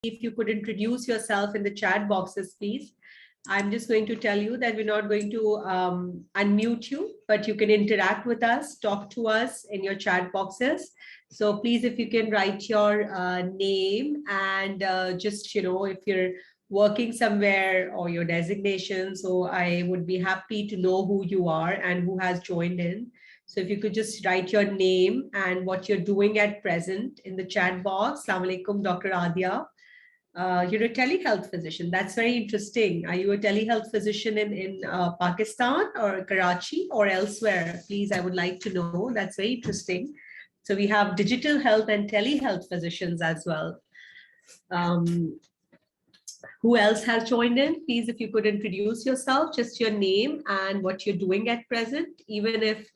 if you could introduce yourself in the chat boxes, please. I'm just going to tell you that we're not going to unmute you, but you can interact with us, talk to us in your chat boxes. So please, if you can write your name and just, if you're working somewhere or your designation. So I would be happy to know who you are and who has joined in. So if you could just write your name and what you're doing at present in the chat box. Assalamu alaikum, Dr. Adia. You're a telehealth physician. That's very interesting. Are you a telehealth physician in Pakistan or Karachi or elsewhere? Please, I would like to know. That's very interesting. So we have digital health and telehealth physicians as well. Who else has joined in? Please, if you could introduce yourself, just your name and what you're doing at present. Even if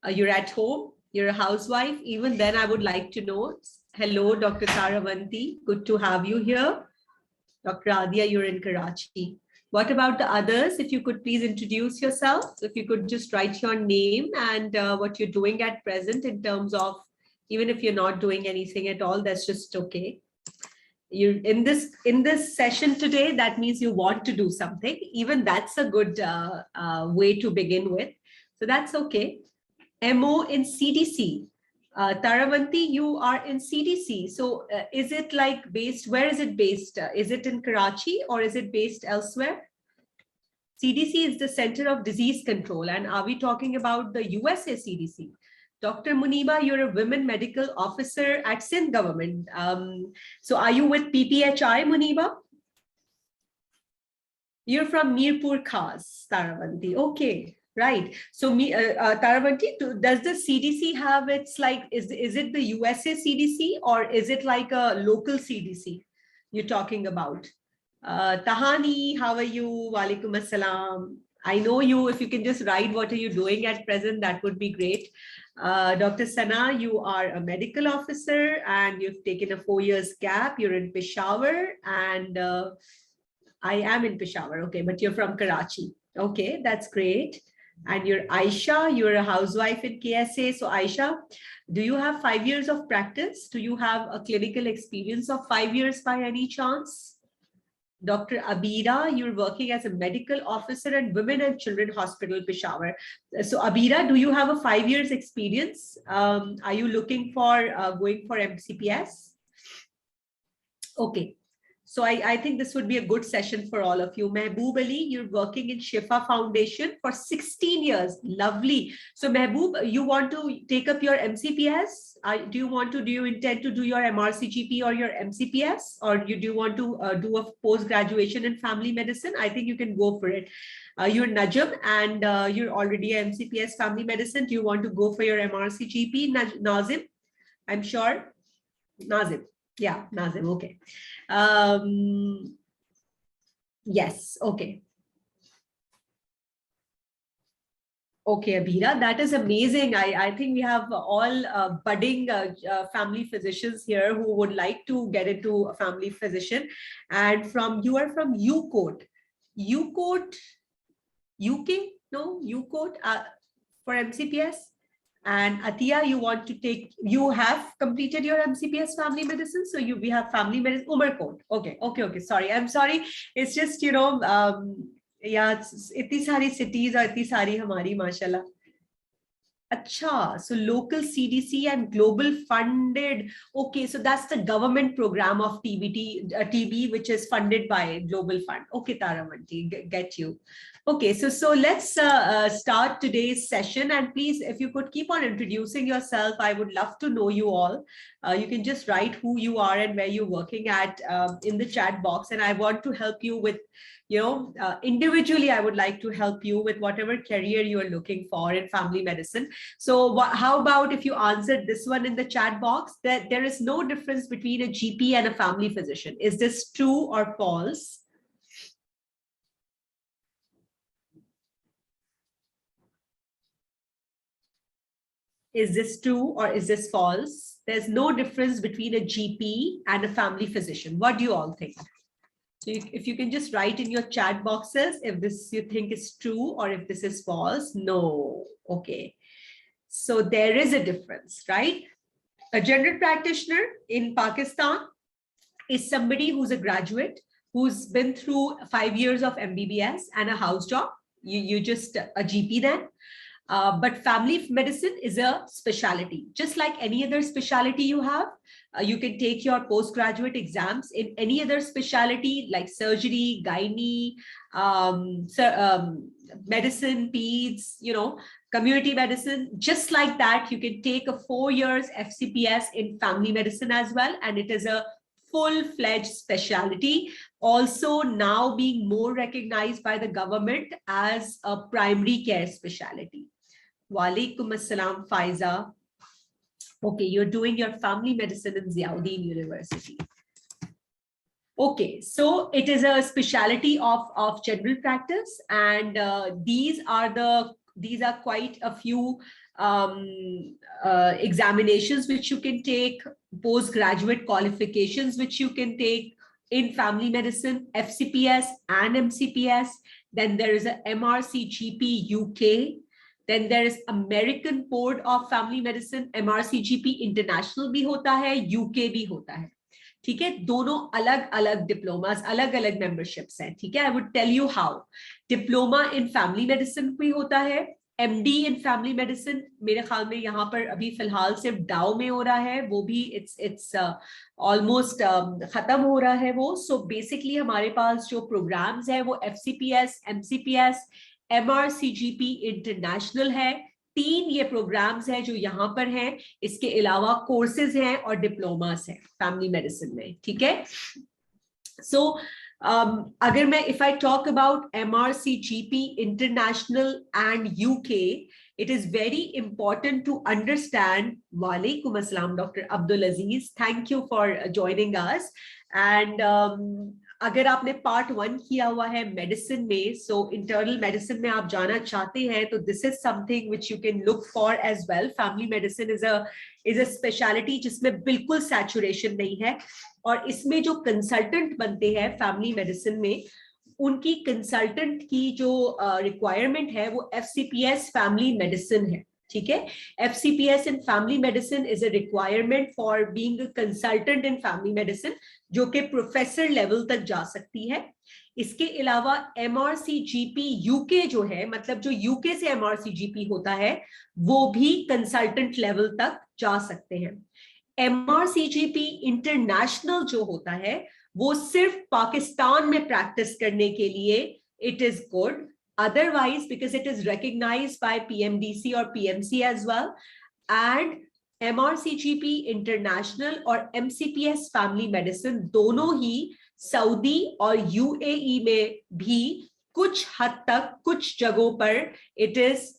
you're at home, you're a housewife, even then I would like to know. Hello, Dr. Taravanti. Good to have you here. Dr. Adia, you're in Karachi. What about the others? If you could please introduce yourself. If you could just write your name and what you're doing at present in terms of, even if you're not doing anything at all, that's just okay. You're in this session today, that means you want to do something. Even that's a good way to begin with. So that's okay. MO in CDC. Taravanti, you are in CDC. So is it like based, where is it based? Is it in Karachi or is it based elsewhere? CDC is the Center of Disease Control. And are we talking about the USA CDC? Dr. Muniba, you're a women medical officer at Sindh government. So are you with PPHI, Muniba? You're from Mirpur Khas, Taravanti. Okay. Right. So, Taravanti, does the CDC have its like, is it the USA CDC or is it like a local CDC you're talking about? Tahani, how are you? Walaikum assalam. I know you. If you can just write what are you doing at present, that would be great. Dr. Sana, you are a medical officer and you've taken a 4 years gap. You're in Peshawar and I am in Peshawar. Okay, but you're from Karachi. Okay, that's great. And you're Aisha, you're a housewife in KSA. So Aisha, do you have 5 years of practice? Do you have a clinical experience of 5 years by any chance? Dr. Abira, you're working as a medical officer at Women and Children Hospital, Peshawar. So Abira, do you have a 5 years experience? Are you looking for going for MCPS? Okay. So I think this would be a good session for all of you. Mehboob Ali, you're working in Shifa Foundation for 16 years. Lovely. So Mehboob, you want to take up your MCPS? Do you intend to do your MRCGP or your MCPS? Or do you want to do a post-graduation in family medicine? I think you can go for it. You're Najam and you're already a MCPS family medicine. Do you want to go for your MRCGP, Nazim? I'm sure. Nazim. Yeah, Nazim. Okay. Yes. Okay. Okay, Abira, that is amazing. I think we have all budding family physicians here who would like to get into a family physician. And you are from UCOT. UCOT, UK? No, UCOT for MCPS. And Atia, you have completed your MCPS family medicine. So we have family medicine, Umarkot. Okay. Sorry. I'm sorry. It's just, yeah, itni sari cities or itni sari hamari, mashallah. Acha, so local CDC and global funded. Okay, so that's the government program of TB, which is funded by Global Fund. Okay, Taravanti, get you. Okay, so let's start today's session. And please, if you could keep on introducing yourself, I would love to know you all. You can just write who you are and where you're working at in the chat box. And I want to help you with, individually, I would like to help you with whatever career you are looking for in family medicine. So how about if you answered this one in the chat box, that there is no difference between a GP and a family physician. Is this true or false? Is this true or is this false? There's no difference between a GP and a family physician. What do you all think? So if you can just write in your chat boxes if this you think is true or if this is false. No. Okay. So there is a difference, right? A general practitioner in Pakistan is somebody who's a graduate, who's been through 5 years of MBBS and a house job. You just a GP then. But family medicine is a specialty, just like any other specialty you have. You can take your postgraduate exams in any other specialty like surgery, gynae, medicine, peds, community medicine. Just like that, you can take a 4 years FCPS in family medicine as well, and it is a full-fledged specialty, also now being more recognized by the government as a primary care specialty. Walaikum assalam, Faiza. Okay, you're doing your family medicine in Ziauddin University. Okay, so it is a specialty of general practice, and these are quite a few examinations which you can take, postgraduate qualifications which you can take in family medicine, FCPS and MCPS. Then there is a MRCGP UK. Then there is American Board of Family Medicine, MRCGP International भी होता है, UK भी होता है. ठीक है, दोनों अलग अलग डिप्लोमास, अलग अलग मेंबरशिप्स हैं. ठीक है, I would tell you how. Diploma in family medicine भी होता है, MD इन फैमिली मेडिसिन मेरे ख्याल में यहाँ पर अभी फिलहाल सिर्फ डाउ में हो रहा है, वो भी इट्स ऑलमोस्ट खत्म हो रहा है वो. सो बेसिकली हमारे पास जो प्रोग्राम्स है वो FCPS, MCPS, MRCGP इंटरनेशनल है. 3 ये प्रोग्राम्स हैं जो यहाँ पर हैं. इसके अलावा कोर्सेज हैं और डिप्लोमास हैं फैमिली मेडिसिन में. ठीक है, सो अगर मैं if I talk about MRCGP international and UK, it is very important to understand. Walaikum assalam, Dr. Abdul Aziz. Thank you for joining us. And अगर आपने पार्ट 1 किया हुआ है मेडिसिन में, सो इंटरनल मेडिसिन में आप जाना चाहते हैं, तो this is something which you can look for as well. Family medicine is a speciality जिसमें बिल्कुल सैचुरेशन नहीं है, और इसमें जो कंसल्टेंट बनते हैं फैमिली मेडिसिन में, उनकी कंसल्टेंट की जो रिक्वायरमेंट है वो FCPS फैमिली मेडिसिन है. ठीक है, FCPS in family medicine is a requirement for being a consultant in family medicine, जो कि प्रोफेसर लेवल तक जा सकती है. इसके अलावा MRCGP UK जो है, मतलब जो UK से MRCGP होता है, वो भी कंसल्टेंट लेवल तक जा सकते हैं. MRCGP इंटरनेशनल जो होता है वो सिर्फ पाकिस्तान में प्रैक्टिस करने के लिए it is good. Otherwise, because it is recognized by PMDC or PMC as well, and MRCGP International और MCPS Family Medicine दोनों ही सऊदी और UAE में भी कुछ हद तक कुछ जगहों पर it is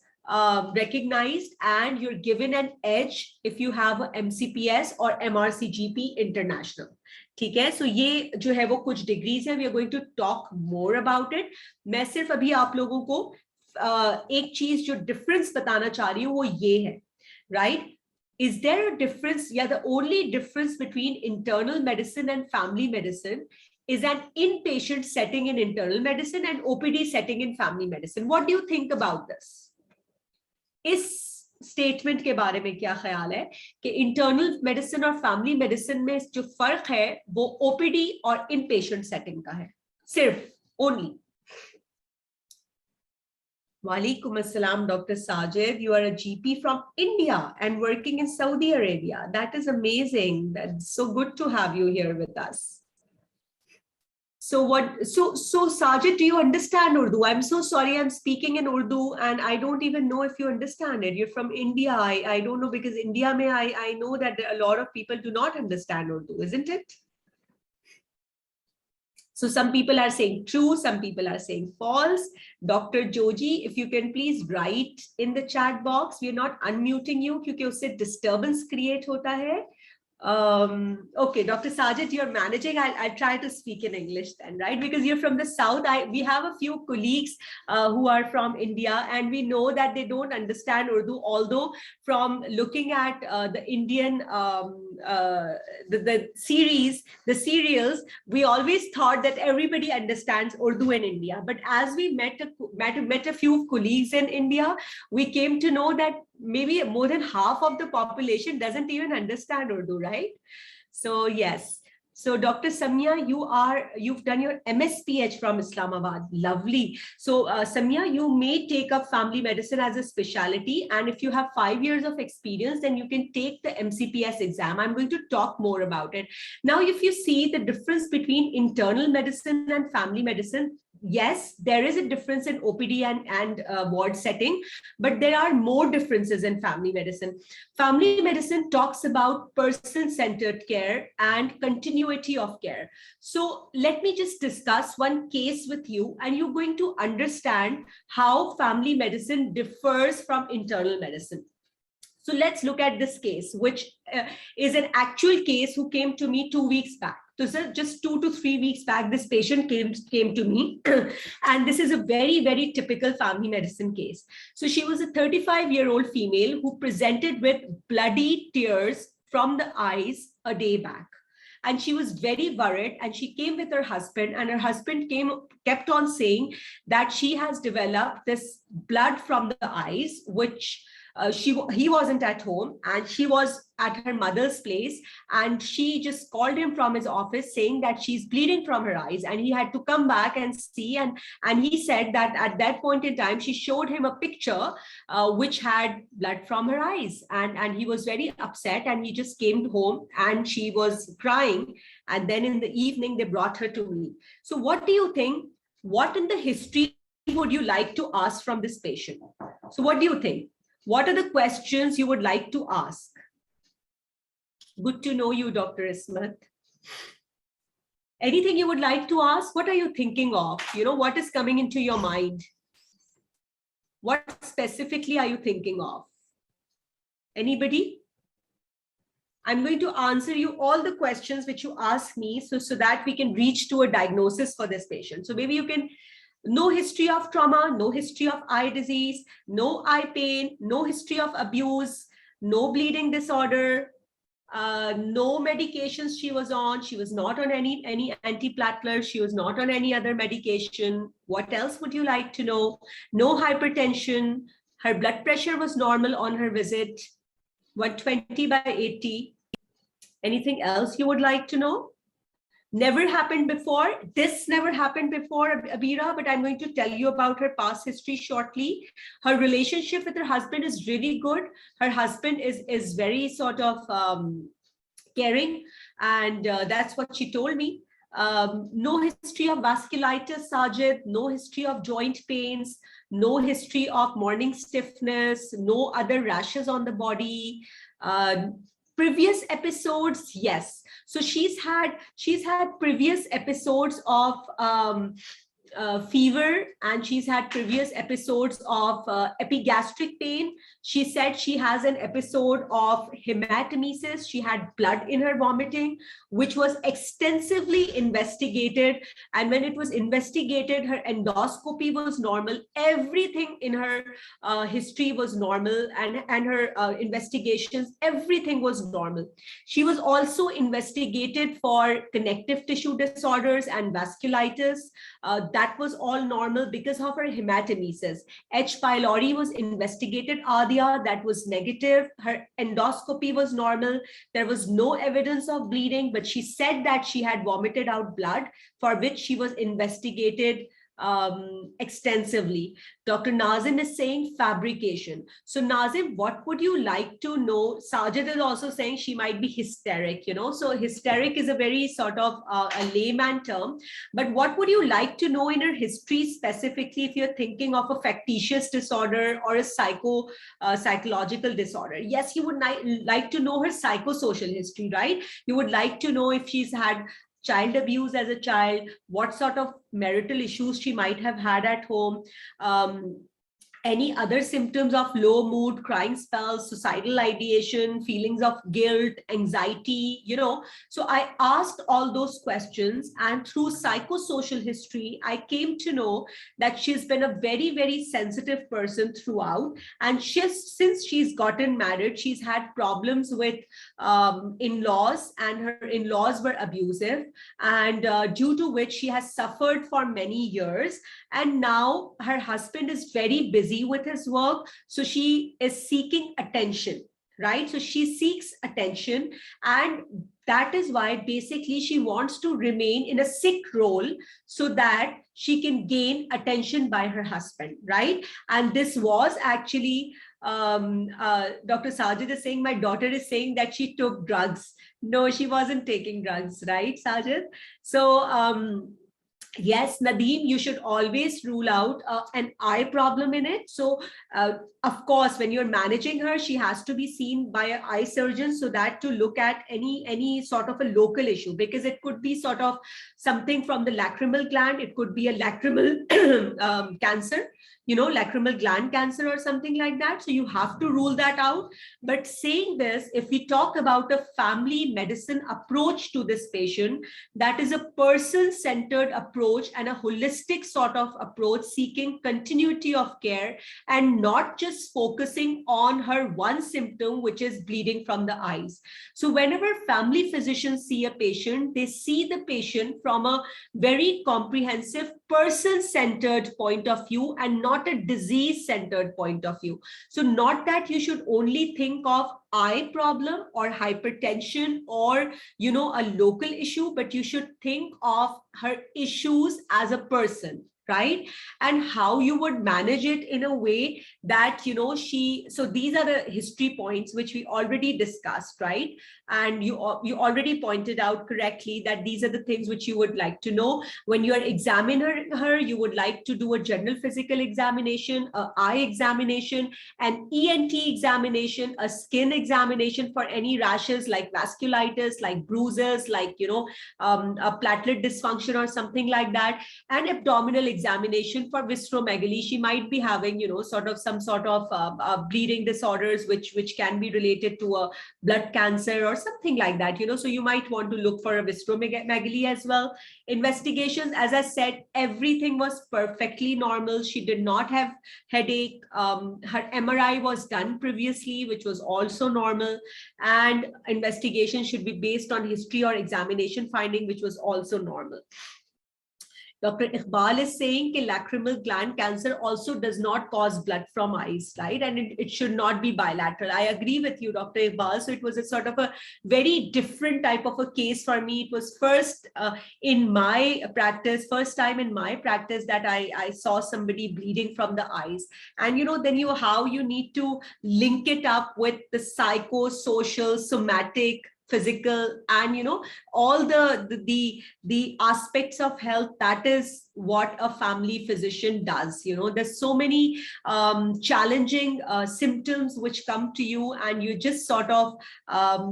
recognized, and you're given an edge if you have a MCPS or MRCGP International. ठीक है, सो ये जो है वो कुछ डिग्रीज है. We are going to talk more about it. मैं सिर्फ अभी आप लोगों को एक चीज जो डिफरेंस बताना चाह रही हूँ वो ये है, right? Is there a difference, या the only difference between internal medicine and family medicine is an inpatient setting in internal medicine and OPD setting in family medicine. What do you think about this? इस statement के बारे में क्या ख्याल है कि internal medicine और family medicine में जो फर्क है वो ओपीडी और इन पेशेंट सेटिंग का है, सिर्फ only. Walaikum assalam, Dr. Sajid. You are a GP from India and working in Saudi Arabia. That is amazing. That's so good to have you here with us. So Sajid, do you understand Urdu? I'm so sorry, I'm speaking in Urdu and I don't even know if you understand it. You're from India. I don't know, because India mein I know that a lot of people do not understand Urdu, isn't it? So some people are saying true, some people are saying false. Dr. Joji, if you can please write in the chat box. We are not unmuting you क्योंकि उससे disturbance create होता है. Okay, Dr. Sajid, you're managing. I'll try to speak in English then, right? Because you're from the South. We have a few colleagues who are from India, and we know that they don't understand Urdu. Although from looking at the Indian, the series, the serials, we always thought that everybody understands Urdu in India. But as we met a few colleagues in India, we came to know that maybe more than half of the population doesn't even understand Urdu, right? So yes, So Dr. Samya, you've done your MSPH from Islamabad. Lovely. So Samya, you may take up family medicine as a specialty. And if you have 5 years of experience, then you can take the MCPS exam. I'm going to talk more about it. Now, if you see the difference between internal medicine and family medicine, yes, there is a difference in OPD and ward setting, but there are more differences in family medicine. Family medicine talks about person-centered care and continuity of care. So let me just discuss one case with you, and you're going to understand how family medicine differs from internal medicine. So let's look at this case, which is an actual case who came to me 2 weeks back. So just 2 to 3 weeks back, this patient came to me, and this is a very, very typical family medicine case. So she was a 35-year-old female who presented with bloody tears from the eyes a day back. And she was very worried, and she came with her husband, and her husband kept on saying that she has developed this blood from the eyes, which he wasn't at home, and she was at her mother's place, and she just called him from his office saying that she's bleeding from her eyes, and he had to come back and see. And he said that at that point in time, she showed him a picture which had blood from her eyes, and he was very upset, and he just came home, and she was crying. And then in the evening, they brought her to me. So what do you think? What in the history would you like to ask from this patient? So what do you think? What are the questions you would like to ask? Good to know you, Dr. Ismat. Anything you would like to ask? What are you thinking of? You know, what is coming into your mind? What specifically are you thinking of? Anybody? I'm going to answer you all the questions which you ask me so that we can reach to a diagnosis for this patient. So maybe you can. No history of trauma, no history of eye disease, no eye pain, no history of abuse, no bleeding disorder, no medications she was on. She was not on any antiplatelet. She was not on any other medication. What else would you like to know? No hypertension. Her blood pressure was normal on her visit, 120/80. Anything else you would like to know? Never happened before. This never happened before, Abira, but I'm going to tell you about her past history shortly. Her relationship with her husband is really good. Her husband is very sort of caring, and that's what she told me. No history of vasculitis, Sajid, no history of joint pains, no history of morning stiffness, no other rashes on the body. Previous episodes, yes. So she's had previous episodes of fever, and she's had previous episodes of epigastric pain. She said she has an episode of hematemesis. She had blood in her vomiting, which was extensively investigated. And when it was investigated, her endoscopy was normal. Everything in her history was normal, and her investigations, everything was normal. She was also investigated for connective tissue disorders and vasculitis. That was all normal because of her hematemesis. H. pylori was investigated, Adia, that was negative. Her endoscopy was normal. There was no evidence of bleeding, but she said that she had vomited out blood, for which she was investigated extensively. Dr. Nazim is saying fabrication. So Nazim, what would you like to know? Sajid is also saying she might be hysteric, you know. So hysteric is a very sort of a layman term, but what would you like to know in her history specifically if you're thinking of a factitious disorder or a psychological disorder? Yes, you would like to know her psychosocial history, right? You would like to know if she's had child abuse as a child, what sort of marital issues she might have had at home, any other symptoms of low mood, crying spells, suicidal ideation, feelings of guilt, anxiety, you know. So I asked all those questions, and through psychosocial history, I came to know that she's been a very, very sensitive person throughout. And since she's gotten married, she's had problems with in-laws, and her in-laws were abusive, and due to which she has suffered for many years. And now her husband is very busy with his work, so she is seeking attention. right? So she seeks attention, and that is why basically she wants to remain in a sick role so that she can gain attention by her husband, right? And this was actually, Dr. Sajid is saying, my daughter is saying that she took drugs. No, she wasn't taking drugs, right, Sajid? So, yes, Nadeem, you should always rule out an eye problem in it. So, of course, when you're managing her, she has to be seen by an eye surgeon, so that to look at any sort of a local issue, because it could be sort of something from the lacrimal gland. It could be a lacrimal cancer, lacrimal gland cancer or something like that. So you have to rule that out. But saying this, if we talk about a family medicine approach to this patient, that is a person-centered approach and a holistic sort of approach, seeking continuity of care and not just focusing on her one symptom, which is bleeding from the eyes. So whenever family physicians see a patient, they see the patient from a very comprehensive person-centered point of view and not a disease-centered point of view. So not that you should only think of eye problem or hypertension or a local issue, but you should think of her issues as a person, right? And how you would manage it in a way that so these are the history points which we already discussed, right? And you already pointed out correctly that these are the things which you would like to know. When you are examining her, you would like to do a general physical examination, a eye examination, an ENT examination, a skin examination for any rashes like vasculitis, like bruises, like a platelet dysfunction or something like that, and abdominal examination for visceromegaly. She might be having sort of some sort of bleeding disorders which can be related to a blood cancer or something like that. So you might want to look for a visceromegaly as well. Investigations, as I said, everything was perfectly normal. She did not have headache. Her MRI was done previously, which was also normal, and investigation should be based on history or examination finding, which was also normal. Dr. Iqbal is saying that lacrimal gland cancer also does not cause blood from eyes, right? And it should not be bilateral. I agree with you, Dr. Iqbal. So it was a sort of a very different type of a case for me. It was first time in my practice that I saw somebody bleeding from the eyes. And then how you need to link it up with the psychosocial, somatic, physical, and all the aspects of health. That is what a family physician does. There's so many challenging symptoms which come to you, and you just sort of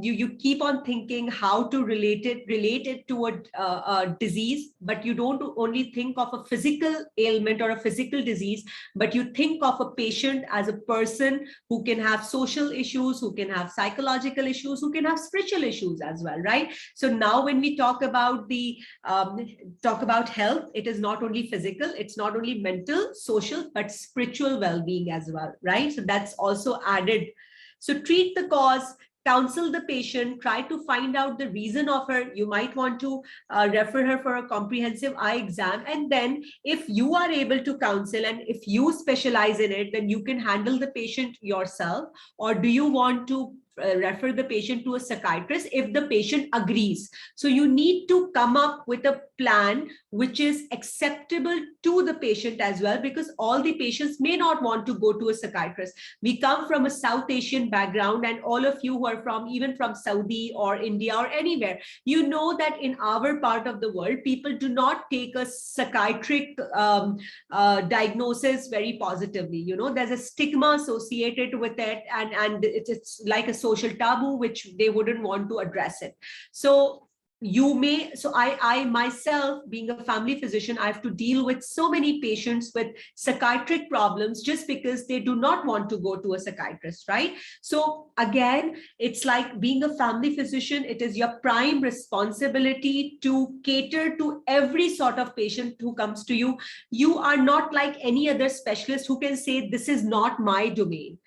you keep on thinking how to relate it to a disease, but you don't only think of a physical ailment or a physical disease, but you think of a patient as a person who can have social issues, who can have psychological issues, who can have spiritual issues as well, right? So now when we talk about health, it is not only physical, it's not only mental, social, but spiritual well-being as well, right? So that's also added. So treat the cause, counsel the patient, try to find out the reason of her. You might want to refer her for a comprehensive eye exam. And then if you are able to counsel and if you specialize in it, then you can handle the patient yourself. Or do you want to refer the patient to a psychiatrist if the patient agrees? So you need to come up with a plan which is acceptable to the patient as well, because all the patients may not want to go to a psychiatrist. We come from a South Asian background, and all of you who are even from Saudi or India or anywhere, you know that in our part of the world, people do not take a psychiatric diagnosis very positively. There's a stigma associated with it, and it's like a social taboo which they wouldn't want to address it. So I myself, being a family physician, I have to deal with so many patients with psychiatric problems just because they do not want to go to a psychiatrist, right? So again, it's like being a family physician, it is your prime responsibility to cater to every sort of patient who comes to you. You are not like any other specialist who can say, this is not my domain.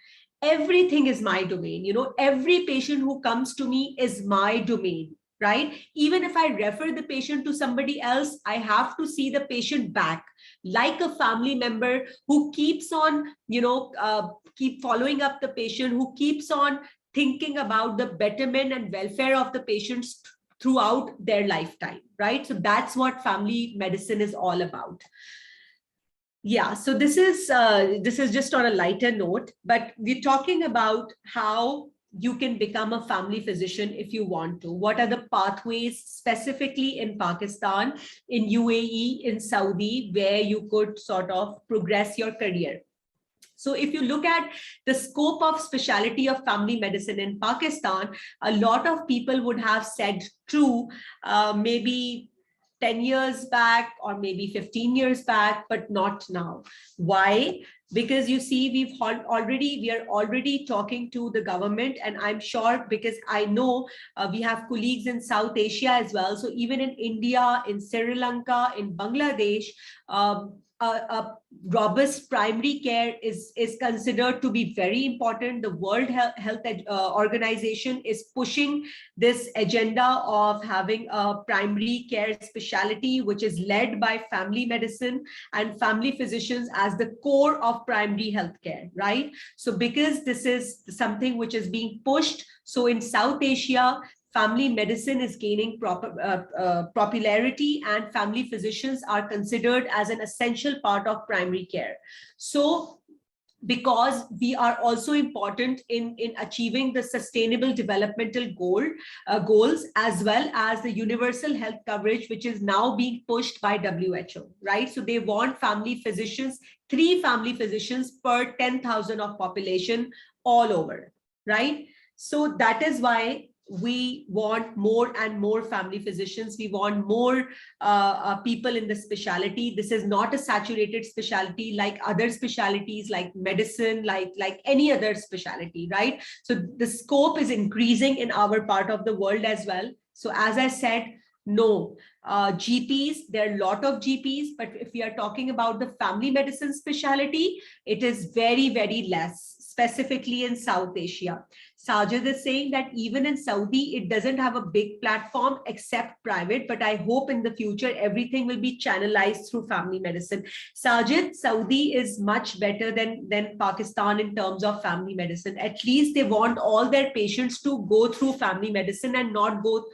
Everything is my domain. Every patient who comes to me is my domain, right? Even if I refer the patient to somebody else, I have to see the patient back like a family member who keeps on, keep following up the patient, who keeps on thinking about the betterment and welfare of the patients throughout their lifetime, right? So that's what family medicine is all about. Yeah, so this is just on a lighter note, but we're talking about how you can become a family physician if you want to. What are the pathways specifically in Pakistan, in UAE, in Saudi, where you could sort of progress your career? So if you look at the scope of specialty of family medicine in Pakistan, a lot of people would have said true, maybe 10 years back or maybe 15 years back, but not now. Why? Because you see, we are already talking to the government, and I'm sure, because I know we have colleagues in South Asia as well. So even in India, in Sri Lanka, in Bangladesh, a robust primary care is considered to be very important. The World Health Organization is pushing this agenda of having a primary care specialty, which is led by family medicine and family physicians as the core of primary healthcare, right? So because this is something which is being pushed, so in South Asia, family medicine is gaining popularity, and family physicians are considered as an essential part of primary care. So because we are also important in achieving the sustainable developmental goals, as well as the universal health coverage, which is now being pushed by WHO, right? So they want family physicians, 3 family physicians per 10,000 of population all over, right? So that is why we want more and more family physicians. We want more people in the specialty. This is not a saturated specialty like other specialties, like medicine, like any other specialty, right? So the scope is increasing in our part of the world as well. So as I said, no, GPs, there are a lot of GPs, but if we are talking about the family medicine specialty, it is very, very less, specifically in South Asia. Sajid is saying that even in Saudi, it doesn't have a big platform except private, but I hope in the future, everything will be channelized through family medicine. Sajid, Saudi is much better than Pakistan in terms of family medicine. At least they want all their patients to go through family medicine and not go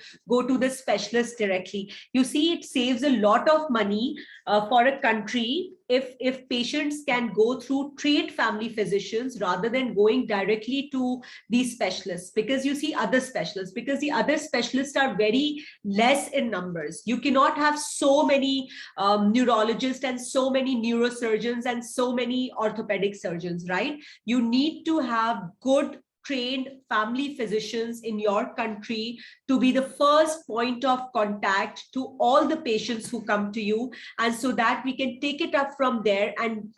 to the specialist directly. You see, it saves a lot of money for a country if patients can go through trained family physicians rather than going directly to these specialists, because you see other specialists, because the other specialists are very less in numbers. You cannot have so many neurologists and so many neurosurgeons and so many orthopedic surgeons, right? You need to have good trained family physicians in your country to be the first point of contact to all the patients who come to you, and so that we can take it up from there and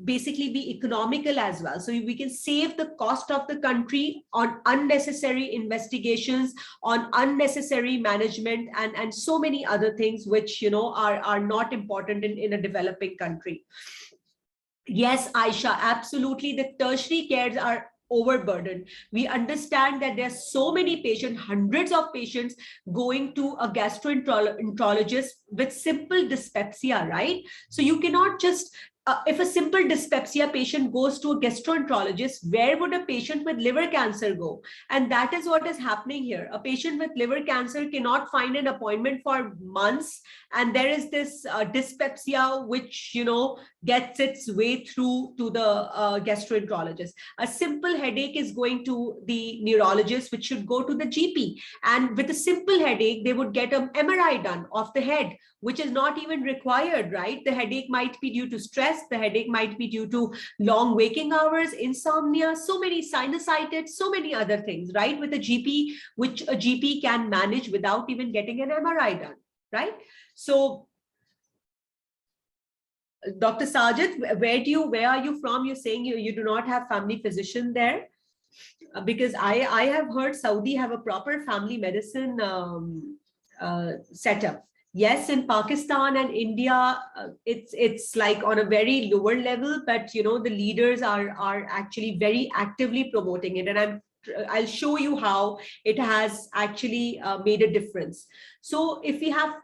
basically be economical as well. So we can save the cost of the country on unnecessary investigations, on unnecessary management, and so many other things which, you know, are not important in a developing country. Yes, Aisha, absolutely. The tertiary cares are overburdened. We understand that there are so many patients, hundreds of patients going to a gastroenterologist with simple dyspepsia, right? So you cannot just if a simple dyspepsia patient goes to a gastroenterologist, where would a patient with liver cancer go? And that is what is happening here. A patient with liver cancer cannot find an appointment for months, and there is this dyspepsia which, you know, gets its way through to the gastroenterologist. A simple headache is going to the neurologist, which should go to the GP. And with a simple headache, they would get an MRI done of the head, which is not even required, right? The headache might be due to stress. The headache might be due to long waking hours, insomnia, so many sinusitis, so many other things, right? With a GP, which a GP can manage without even getting an MRI done, right? So Dr. Sajid, where are you from? You're saying you do not have family physician there? Because I have heard Saudi have a proper family medicine setup. Yes, in Pakistan and India, it's like on a very lower level, but you know, the leaders are actually very actively promoting it, and I'll show you how it has actually made a difference. So if we have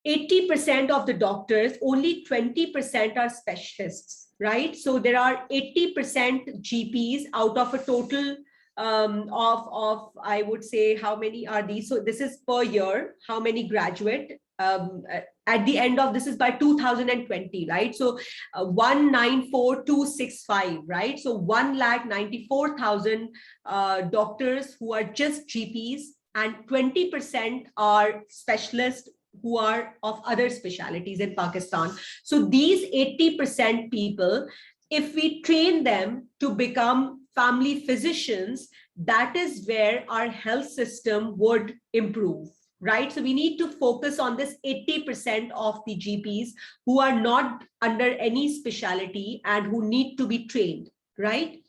80% of the doctors, only 20% are specialists, right? So there are 80% GPs out of a total of I would say, how many are these? So this is per year, how many graduate at the end of this is by 2020, right? So 194,265, right? So 1,94,000 doctors who are just GPs, and 20% are specialists who are of other specialities in Pakistan. So these 80% people, if we train them to become family physicians, that is where our health system would improve, right? So we need to focus on this 80% of the GPs who are not under any specialty and who need to be trained, right?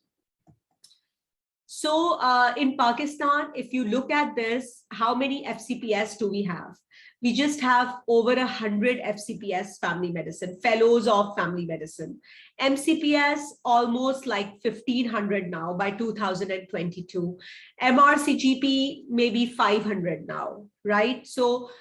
So in Pakistan, if you look at this, how many FCPS do we have? We just have over 100 FCPS family medicine, fellows of family medicine. MCPS, almost like 1,500 now by 2022. MRCGP, maybe 500 now, right? So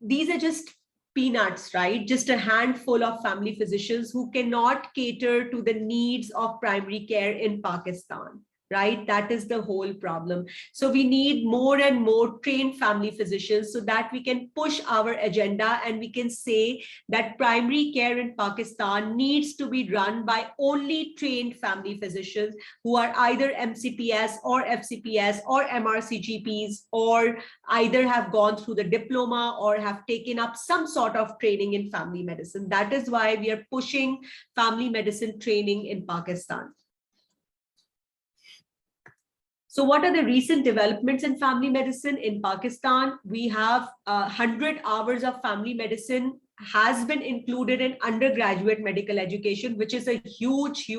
these are just peanuts, right? Just a handful of family physicians who cannot cater to the needs of primary care in Pakistan, right? That is the whole problem. So we need more and more trained family physicians so that we can push our agenda and we can say that primary care in Pakistan needs to be run by only trained family physicians who are either MCPS or FCPS or MRCGPs, or either have gone through the diploma or have taken up some sort of training in family medicine. That is why we are pushing family medicine training in Pakistan. So what are the recent developments in family medicine in Pakistan? We have 100 hours of family medicine has been included in undergraduate medical education, which is a huge,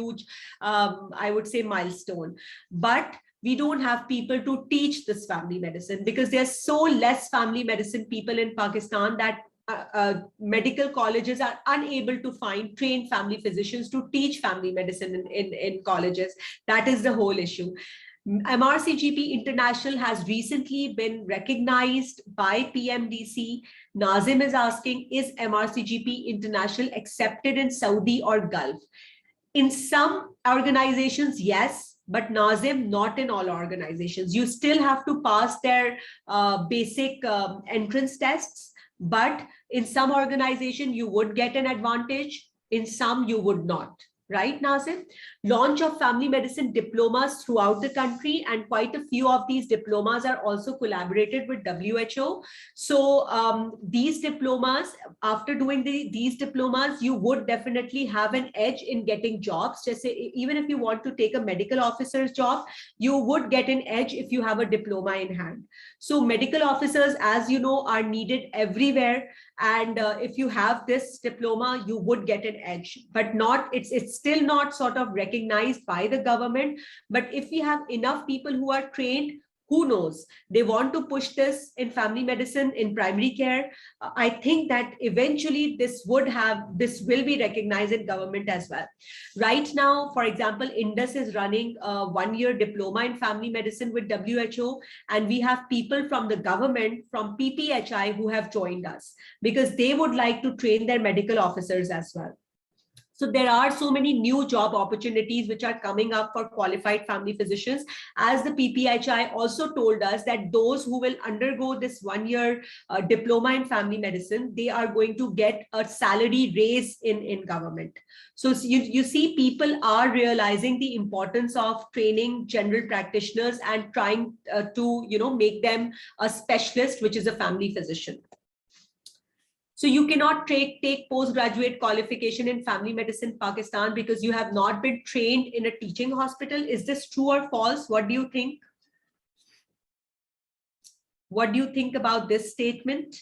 I would say, milestone. But we don't have people to teach this family medicine because there's so less family medicine people in Pakistan that medical colleges are unable to find trained family physicians to teach family medicine in colleges. That is the whole issue. MRCGP International has recently been recognized by PMDC. Nazim is asking, is MRCGP International accepted in Saudi or Gulf? In some organizations, yes, but Nazim, not in all organizations. You still have to pass their basic entrance tests, but in some organization, you would get an advantage. In some, you would not. Right, Nazim? Launch of family medicine diplomas throughout the country, and quite a few of these diplomas are also collaborated with WHO. So these diplomas, after doing these diplomas, you would definitely have an edge in getting jobs. Just say, even if you want to take a medical officer's job, you would get an edge if you have a diploma in hand. So medical officers, as you know, are needed everywhere. And if you have this diploma, you would get an edge, but not, it's still not sort of recognized by the government. But if we have enough people who are trained, who knows, they want to push this in family medicine, in primary care. I think that eventually this will be recognized in government as well. Right now, for example, Indus is running a one-year diploma in family medicine with WHO, and we have people from the government, from PPHI, who have joined us because they would like to train their medical officers as well. So there are so many new job opportunities which are coming up for qualified family physicians. As the PPHI also told us that those who will undergo this one-year diploma in family medicine, they are going to get a salary raise in government. So you see, people are realizing the importance of training general practitioners and trying to make them a specialist, which is a family physician. So you cannot take postgraduate qualification in family medicine Pakistan because you have not been trained in a teaching hospital. Is this true or false? What do you think? What do you think about this statement?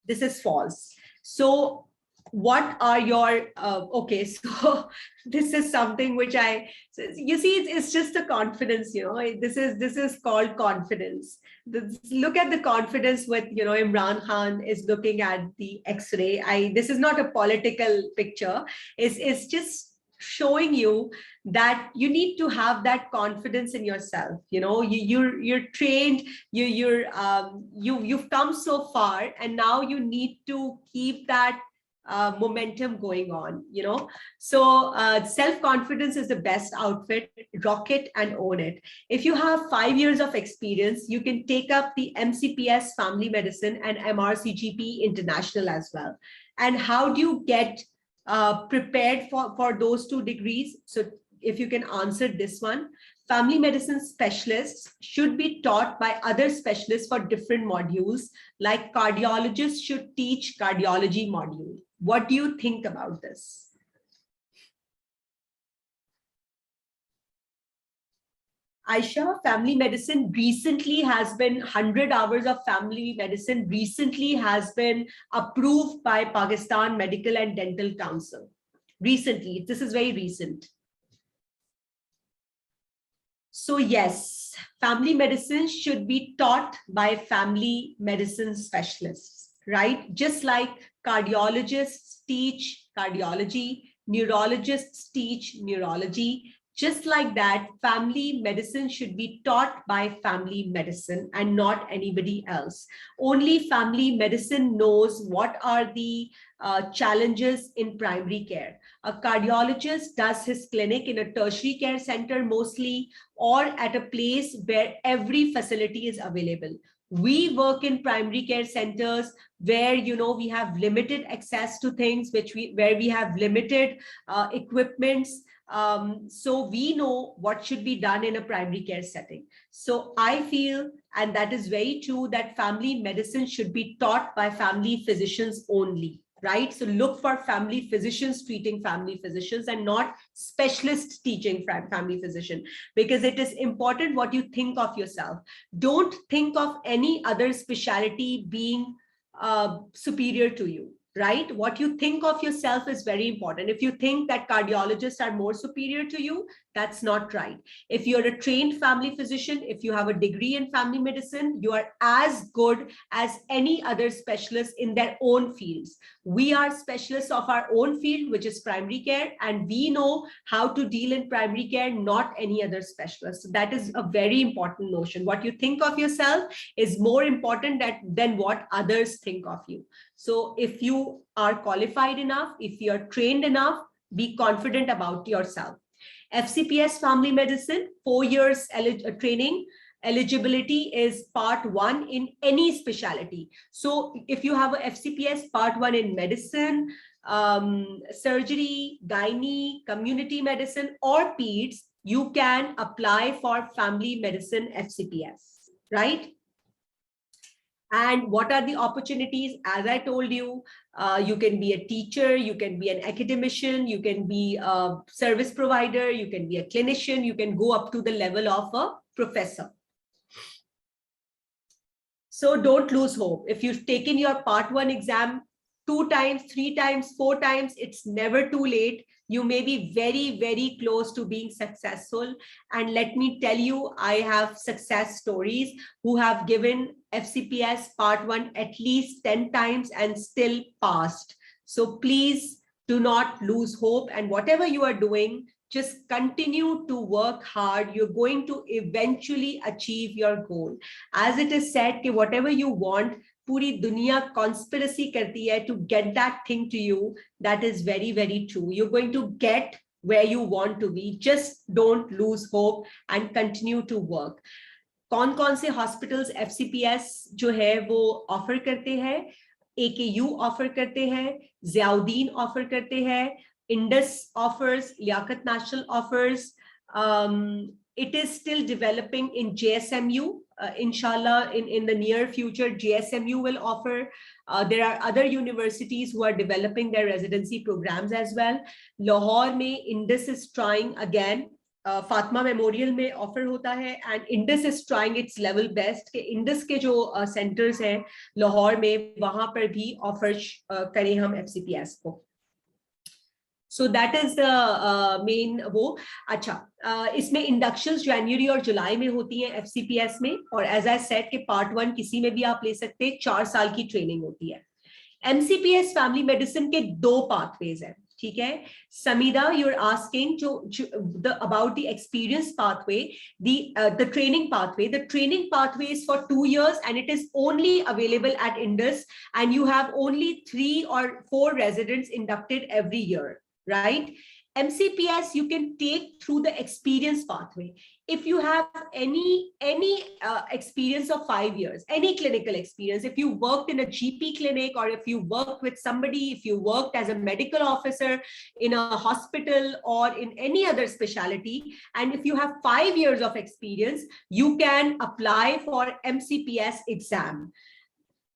This is false. So what are your okay, so this is something which you see, it's just a confidence, this is called confidence. Look at the confidence with Imran Khan is looking at the X-ray. This is not a political picture. It's just showing you that you need to have that confidence in yourself. You know, you're trained, you've come so far, and now you need to keep that momentum going on, you know. So self-confidence is the best outfit. Rock it and own it. If you have 5 years of experience, you can take up the MCPS Family Medicine and MRCGP International as well. And how do you get prepared for those 2 degrees? So if you can answer this one, family medicine specialists should be taught by other specialists for different modules, like cardiologists should teach cardiology module. What do you think about this? Aisha, family medicine recently has been 100 hours of family medicine recently has been approved by Pakistan Medical and Dental Council. Recently, this is very recent. So yes, family medicine should be taught by family medicine specialists, right? Just like cardiologists teach cardiology, neurologists teach neurology. Just like that, family medicine should be taught by family medicine and not anybody else. Only family medicine knows what are the challenges in primary care. A cardiologist does his clinic in a tertiary care center mostly, or at a place where every facility is available. We work in primary care centers where, you know, we have limited access to things, where we have limited equipments. So we know what should be done in a primary care setting. So I feel, and that is very true, that family medicine should be taught by family physicians only, right? So look for family physicians treating family physicians and not specialists teaching family physician, because it is important what you think of yourself. Don't think of any other specialty being superior to you. Right? What you think of yourself is very important. If you think that cardiologists are more superior to you, that's not right. If you're a trained family physician, if you have a degree in family medicine, you are as good as any other specialist in their own fields. We are specialists of our own field, which is primary care, and we know how to deal in primary care, not any other specialist. So that is a very important notion. What you think of yourself is more important than what others think of you. So if you are qualified enough, if you're trained enough, be confident about yourself. FCPS Family Medicine, 4 years training. Eligibility is part 1 in any specialty. So if you have a FCPS part 1 in medicine, surgery, gynae, community medicine, or peds, you can apply for family medicine FCPS, right? And what are the opportunities? As I told you, you can be a teacher, you can be an academician, you can be a service provider, you can be a clinician, you can go up to the level of a professor. So don't lose hope. If you've taken your part 1 exam 2 times, 3 times, 4 times, it's never too late. You may be very, very close to being successful. And let me tell you, I have success stories who have given FCPS part 1 at least 10 times and still passed. So please do not lose hope. And whatever you are doing, just continue to work hard. You're going to eventually achieve your goal. As it is said, कि whatever you want, पूरी दुनिया conspiracy करती है to get that thing to you. That is very, very true. You're going to get where you want to be. Just don't lose hope and continue to work. कौन से hospitals FCPS जो है वो offer करते हैं? AKU offer करते हैं, Ziauddin offer करते हैं, Indus offers, Liaquat National offers. It is still developing in JSMU. Inshallah, in the near future, JSMU will offer. There are other universities who are developing their residency programs as well. Lahore mein Indus is trying again. Fatma Memorial में offer होता है, and Indus is trying its level best कि Indus के जो centers हैं लाहौर में, वहाँ पर भी offer करें हम FCPS को. So that is the main वो. अच्छा, इसमें inductions January और July में होती हैं FCPS में, और as I said कि part 1 किसी में भी आप ले सकते हैं, 4 साल की training होती है. MCPS family medicine के 2 pathways हैं, ठीक है. Samida, you're asking about the experience pathway, the training pathway. The training pathway is for 2 years and it is only available at Indus, and you have only 3 or 4 residents inducted every year, right? MCPS you can take through the experience pathway. If you have any experience of 5 years, any clinical experience, if you worked in a GP clinic, or if you worked with somebody, if you worked as a medical officer in a hospital or in any other specialty, and if you have 5 years of experience, you can apply for MCPS exam.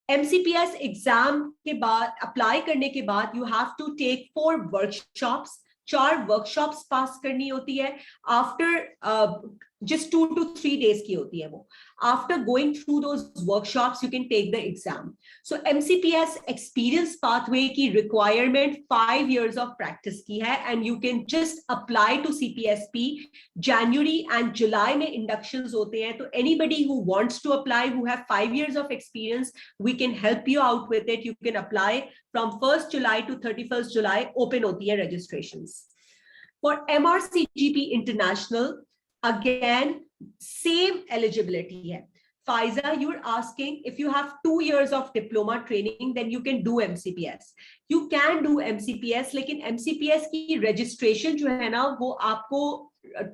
MCPS exam के बाद apply करने के बाद you have to take 4 workshops. 4 workshops pass करनी होती है. After just 2 to 3 days की होती है वो. After going through those workshops, you can take the exam. So MCPS experience pathway की requirement 5 years of practice की है, and you can just apply to CPSP. January and July में inductions होते हैं, तो anybody who wants to apply, who have 5 years of experience, we can help you out with it. You can apply from 1st July to 31st July, open होती है registrations. For MRCGP International, again, same eligibility hai. Faiza, you're asking if you have 2 years of diploma training, then you can do MCPS. You can do MCPS, लेकिन MCPS की registration जो है ना, वो आपको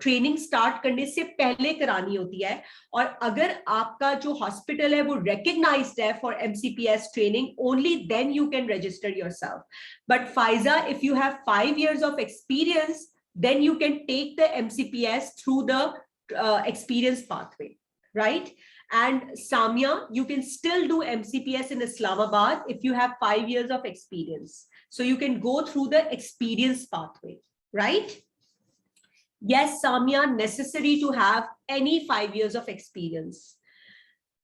training start करने से पहले करानी होती है. और अगर आपका जो हॉस्पिटल है वो recognized है for MCPS training, only then you can register yourself. But Faiza, if you have 5 years of experience, then you can take the MCPS through the experience pathway, right? And Samya, you can still do MCPS in Islamabad if you have 5 years of experience. So you can go through the experience pathway, right? Yes, Samya, necessary to have any 5 years of experience.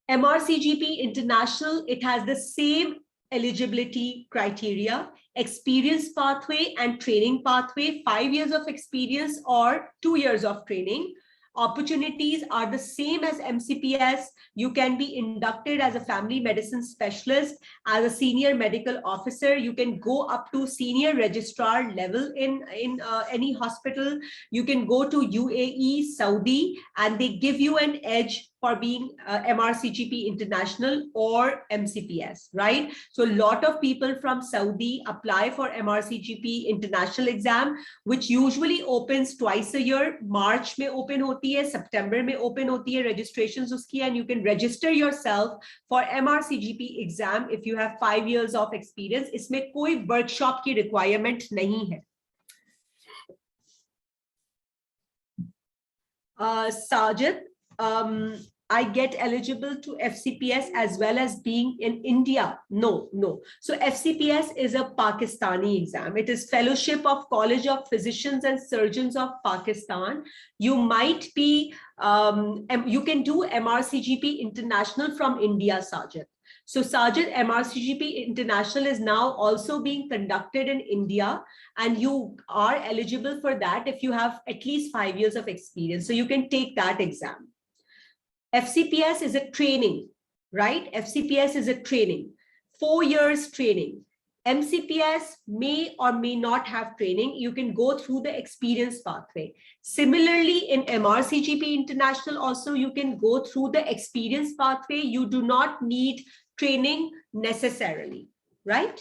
MRCGP International, it has the same eligibility criteria, experience pathway and training pathway, 5 years of experience or 2 years of training. Opportunities are the same as MCPS. You can be inducted as a family medicine specialist, as a senior medical officer. You can go up to senior registrar level in any hospital. You can go to UAE, Saudi, and they give you an edge for being MRCGP International or MCPS, right? So a lot of people from Saudi apply for MRCGP International exam, which usually opens twice a year. March में open होती है, September में open होती है registrations उसकी, and you can register yourself for MRCGP exam if you have 5 years of experience. इसमें कोई workshop की requirement नहीं है. Sajid, I get eligible to FCPS as well as being in India? No. So FCPS is a Pakistani exam. It is Fellowship of College of Physicians and Surgeons of Pakistan. You might be, you can do MRCGP International from India, Sajid. So Sajid, MRCGP International is now also being conducted in India, and you are eligible for that if you have at least 5 years of experience. So you can take that exam. FCPS is a training, right? FCPS is a training, 4 years training. MCPS may or may not have training. You can go through the experience pathway. Similarly, in MRCGP International also, you can go through the experience pathway. You do not need training necessarily, right?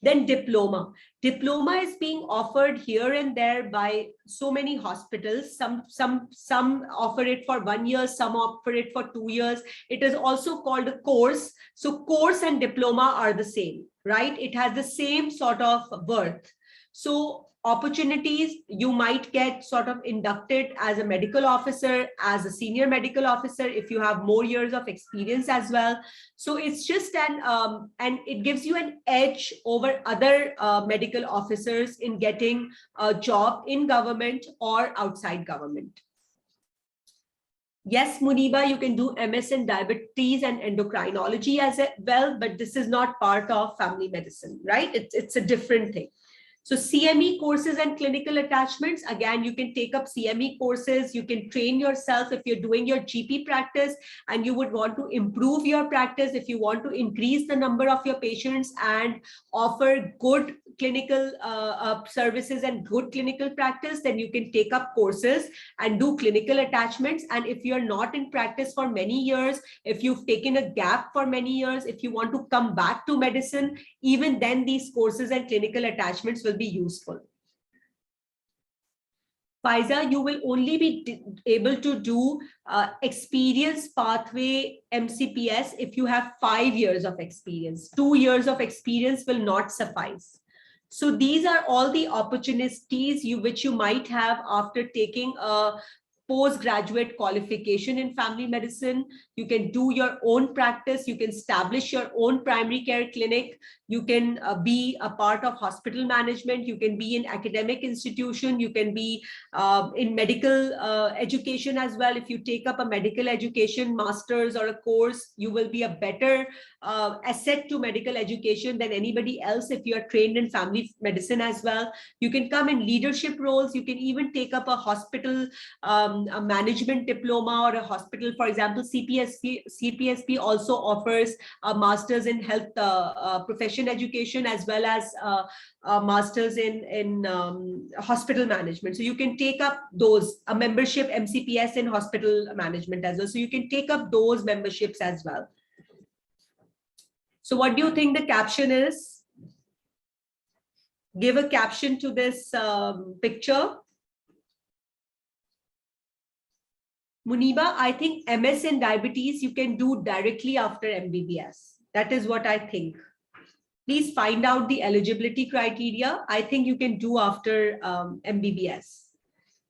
Then diploma. Diploma is being offered here and there by so many hospitals. Some offer it for 1 year, some offer it for 2 years. It is also called a course. So course and diploma are the same, right? It has the same sort of worth. So opportunities, you might get sort of inducted as a medical officer, as a senior medical officer, if you have more years of experience as well. So it's just and it gives you an edge over other medical officers in getting a job in government or outside government. Yes, Muniba, you can do MS in diabetes and endocrinology as well, but this is not part of family medicine, right? It's a different thing. So CME courses and clinical attachments, again, you can take up CME courses. You can train yourself if you're doing your GP practice and you would want to improve your practice, if you want to increase the number of your patients and offer good clinical services and good clinical practice, then you can take up courses and do clinical attachments. And if you're not in practice for many years, if you've taken a gap for many years, if you want to come back to medicine, even then these courses and clinical attachments will be useful. Faiza, you will only be able to do experience pathway MCPS if you have 5 years of experience. 2 years of experience will not suffice. So these are all the opportunities which you might have after taking a postgraduate qualification in family medicine. You can do your own practice, you can establish your own primary care clinic, you can be a part of hospital management, you can be in academic institution, you can be in medical education as well. If you take up a medical education master's or a course, you will be a better asset to medical education than anybody else if you are trained in family medicine as well. You can come in leadership roles, you can even take up a hospital a management diploma or a hospital. For example, CPSP also offers a master's in health profession education as well as a master's in hospital management. So you can take up those, a membership MCPS in hospital management as well. So you can take up those memberships as well. So what do you think the caption is? Give a caption to this picture. Muniba, I think MS in diabetes you can do directly after MBBS. That is what I think. Please find out the eligibility criteria. I think you can do after MBBS.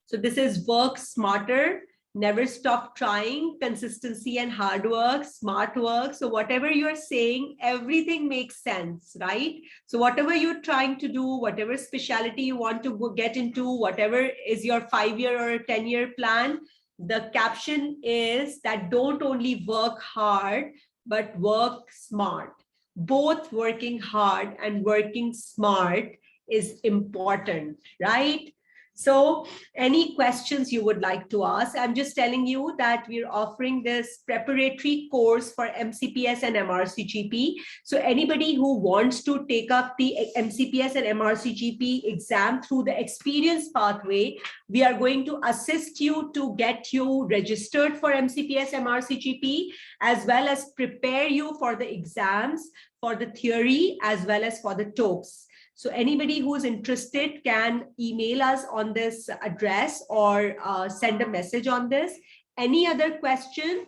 So this is work smarter, never stop trying, consistency and hard work, smart work. So whatever you're saying, everything makes sense, right? So whatever you're trying to do, whatever specialty you want to get into, whatever is your 5-year or a 10-year plan, the caption is that don't only work hard, but work smart. Both working hard and working smart is important, right? So any questions you would like to ask? I'm just telling you that we're offering this preparatory course for MCPS and MRCGP. So anybody who wants to take up the MCPS and MRCGP exam through the experience pathway, we are going to assist you to get you registered for MCPS, MRCGP, as well as prepare you for the exams, for the theory, as well as for the talks. So anybody who is interested can email us on this address or send a message on this. Any other question,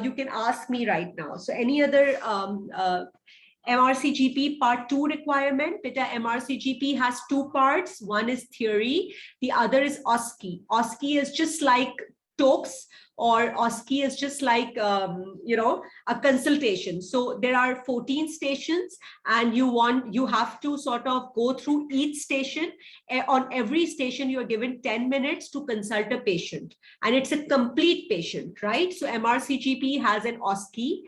you can ask me right now. So any other MRCGP part 2 requirement, beta MRCGP has 2 parts. One is theory, the other is OSCE. OSCE is just like talks, or OSCE is just like, a consultation. So there are 14 stations and you have to sort of go through each station. On every station, you are given 10 minutes to consult a patient, and it's a complete patient, right? So MRCGP has an OSCE,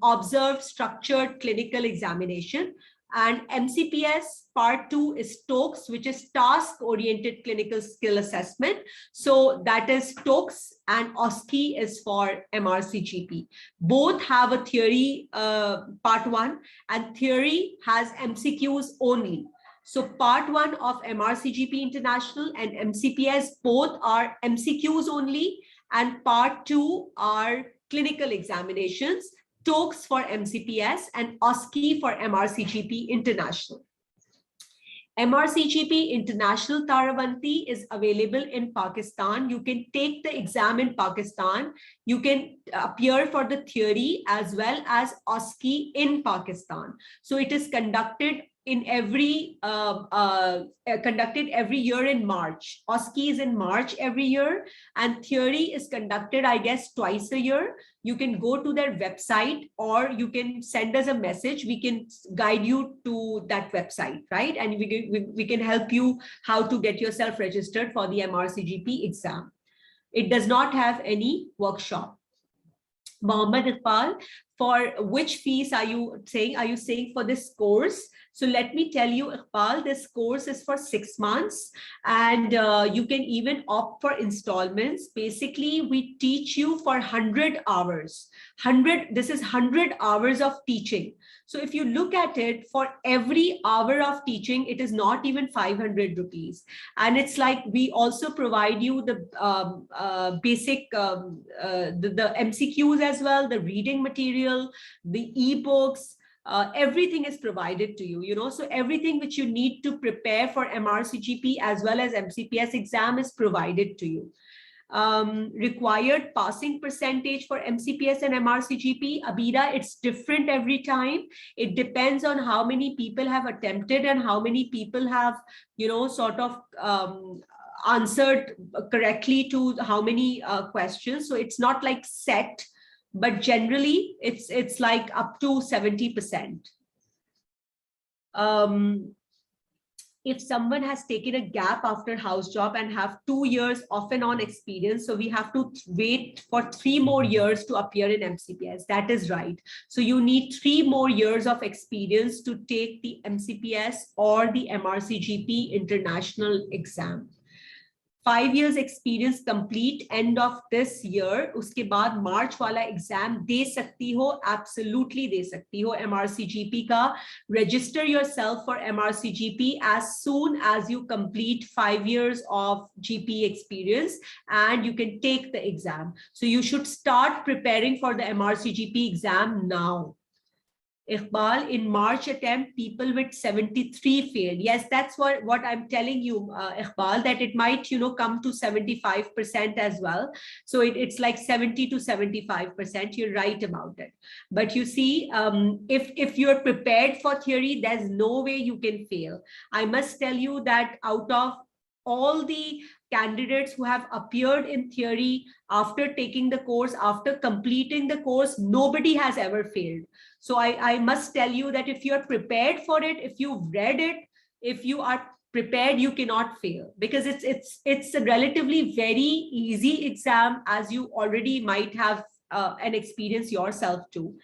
observed structured clinical examination, and MCPS part 2 is TOKS, which is task-oriented clinical skill assessment. So that is TOKS, and OSCE is for MRCGP. Both have a theory part 1, and theory has MCQs only. So part 1 of MRCGP International and MCPS both are MCQs only, and part 2 are clinical examinations. TOKS for MCPS and OSCE for MRCGP International. MRCGP International Taravanti is available in Pakistan. You can take the exam in Pakistan. You can appear for the theory as well as OSCE in Pakistan. So it is conducted in every year in March. OSCE is in March every year, and theory is conducted, I guess, twice a year. You can go to their website, or you can send us a message. We can guide you to that website, right? And we can help you how to get yourself registered for the MRCGP exam. It does not have any workshop. Mohammed Iqbal, for which fees are you saying? Are you saying for this course? So let me tell you, Iqbal, this course is for 6 months, and you can even opt for installments. Basically, we teach you for 100 hours. This is 100 hours of teaching. So if you look at it, for every hour of teaching, it is not even 500 rupees. And it's like we also provide you the basic, the MCQs as well, the reading material, the ebooks, everything is provided to you, so everything which you need to prepare for MRCGP as well as MCPS exam is provided to you. Required passing percentage for MCPS and MRCGP, Abira, it's different every time. It depends on how many people have attempted and how many people have, sort of answered correctly to how many questions. So it's not like set, but generally it's like up to 70%. If someone has taken a gap after house job and have 2 years off and on experience, so we have to wait for 3 more years to appear in MCPS. That is right. So you need 3 more years of experience to take the MCPS or the MRCGP international exam. 5 years experience complete end of this year, उसके बाद मार्च वाला exam दे सकती हो, absolutely दे सकती हो MRCGP का. Register yourself for MRCGP as soon as you complete 5 years of GP experience, and you can take the exam. So you should start preparing for the MRCGP exam now. Iqbal, in March attempt, people with 73 failed. Yes, that's what I'm telling you, Iqbal, that it might, come to 75% as well. So it's like 70 to 75%. You're right about it. But you see, if you're prepared for theory, there's no way you can fail. I must tell you that out of all the candidates who have appeared in theory after taking the course, after completing the course, nobody has ever failed. So I must tell you that if you're prepared for it, if you've read it, if you are prepared, you cannot fail, because it's a relatively very easy exam, as you already might have an experience yourself too.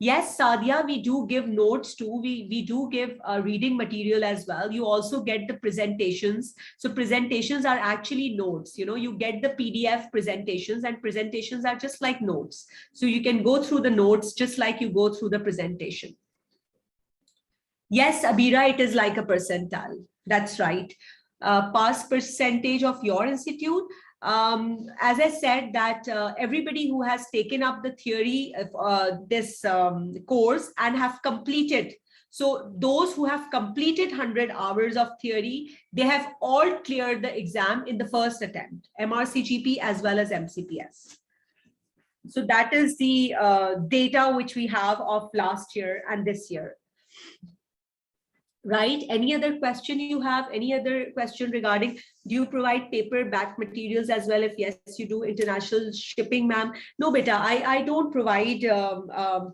Yes, Sadia, we do give notes too. We do give reading material as well. You also get the presentations. So presentations are actually notes. You get the PDF presentations, and presentations are just like notes. So you can go through the notes just like you go through the presentation. Yes, Abira, it is like a percentile. That's right. Pass percentage of your institute. As I said, that everybody who has taken up the theory of this course and have completed, so those who have completed 100 hours of theory, they have all cleared the exam in the first attempt, MRCGP as well as MCPS. So that is the data which we have of last year and this year. Right? Any other question you have? Any other question regarding, do you provide paperback materials as well? If yes, you do. International shipping, ma'am. No, beta, I don't provide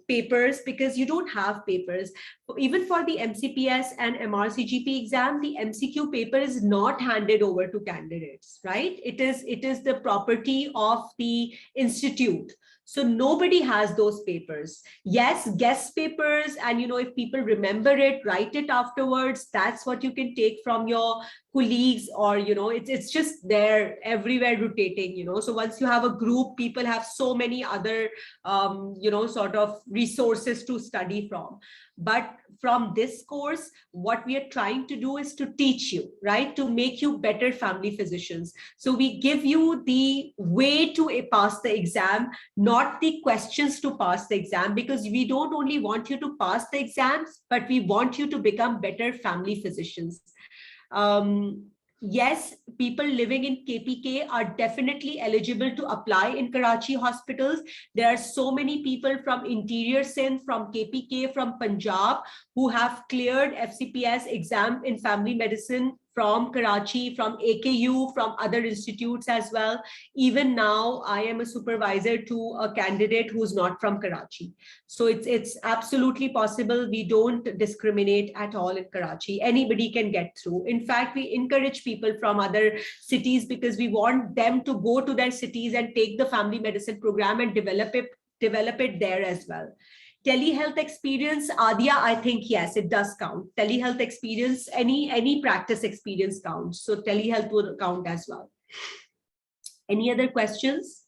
papers, because you don't have papers. Even for the MCPS and MRCGP exam, the MCQ paper is not handed over to candidates, right? It is the property of the institute. So nobody has those papers. Yes, guest papers, and if people remember it, write it afterwards. That's what you can take from your colleagues, or it's just there everywhere rotating. So once you have a group, people have so many other sort of resources to study from. But from this course, what we are trying to do is to teach you, right, to make you better family physicians. So we give you the way to pass the exam, not the questions to pass the exam, because we don't only want you to pass the exams, but we want you to become better family physicians. Yes, people living in KPK are definitely eligible to apply in Karachi hospitals. There are so many people from interior Sindh, from KPK, from Punjab, who have cleared FCPS exam in family medicine from Karachi, from AKU, from other institutes as well. Even now, I am a supervisor to a candidate who's not from Karachi. So it's absolutely possible. We don't discriminate at all in Karachi. Anybody can get through. In fact, we encourage people from other cities, because we want them to go to their cities and take the family medicine program and develop it there as well. Telehealth experience, Adia, I think yes, it does count. Telehealth experience, any practice experience counts. So telehealth would count as well. Any other questions?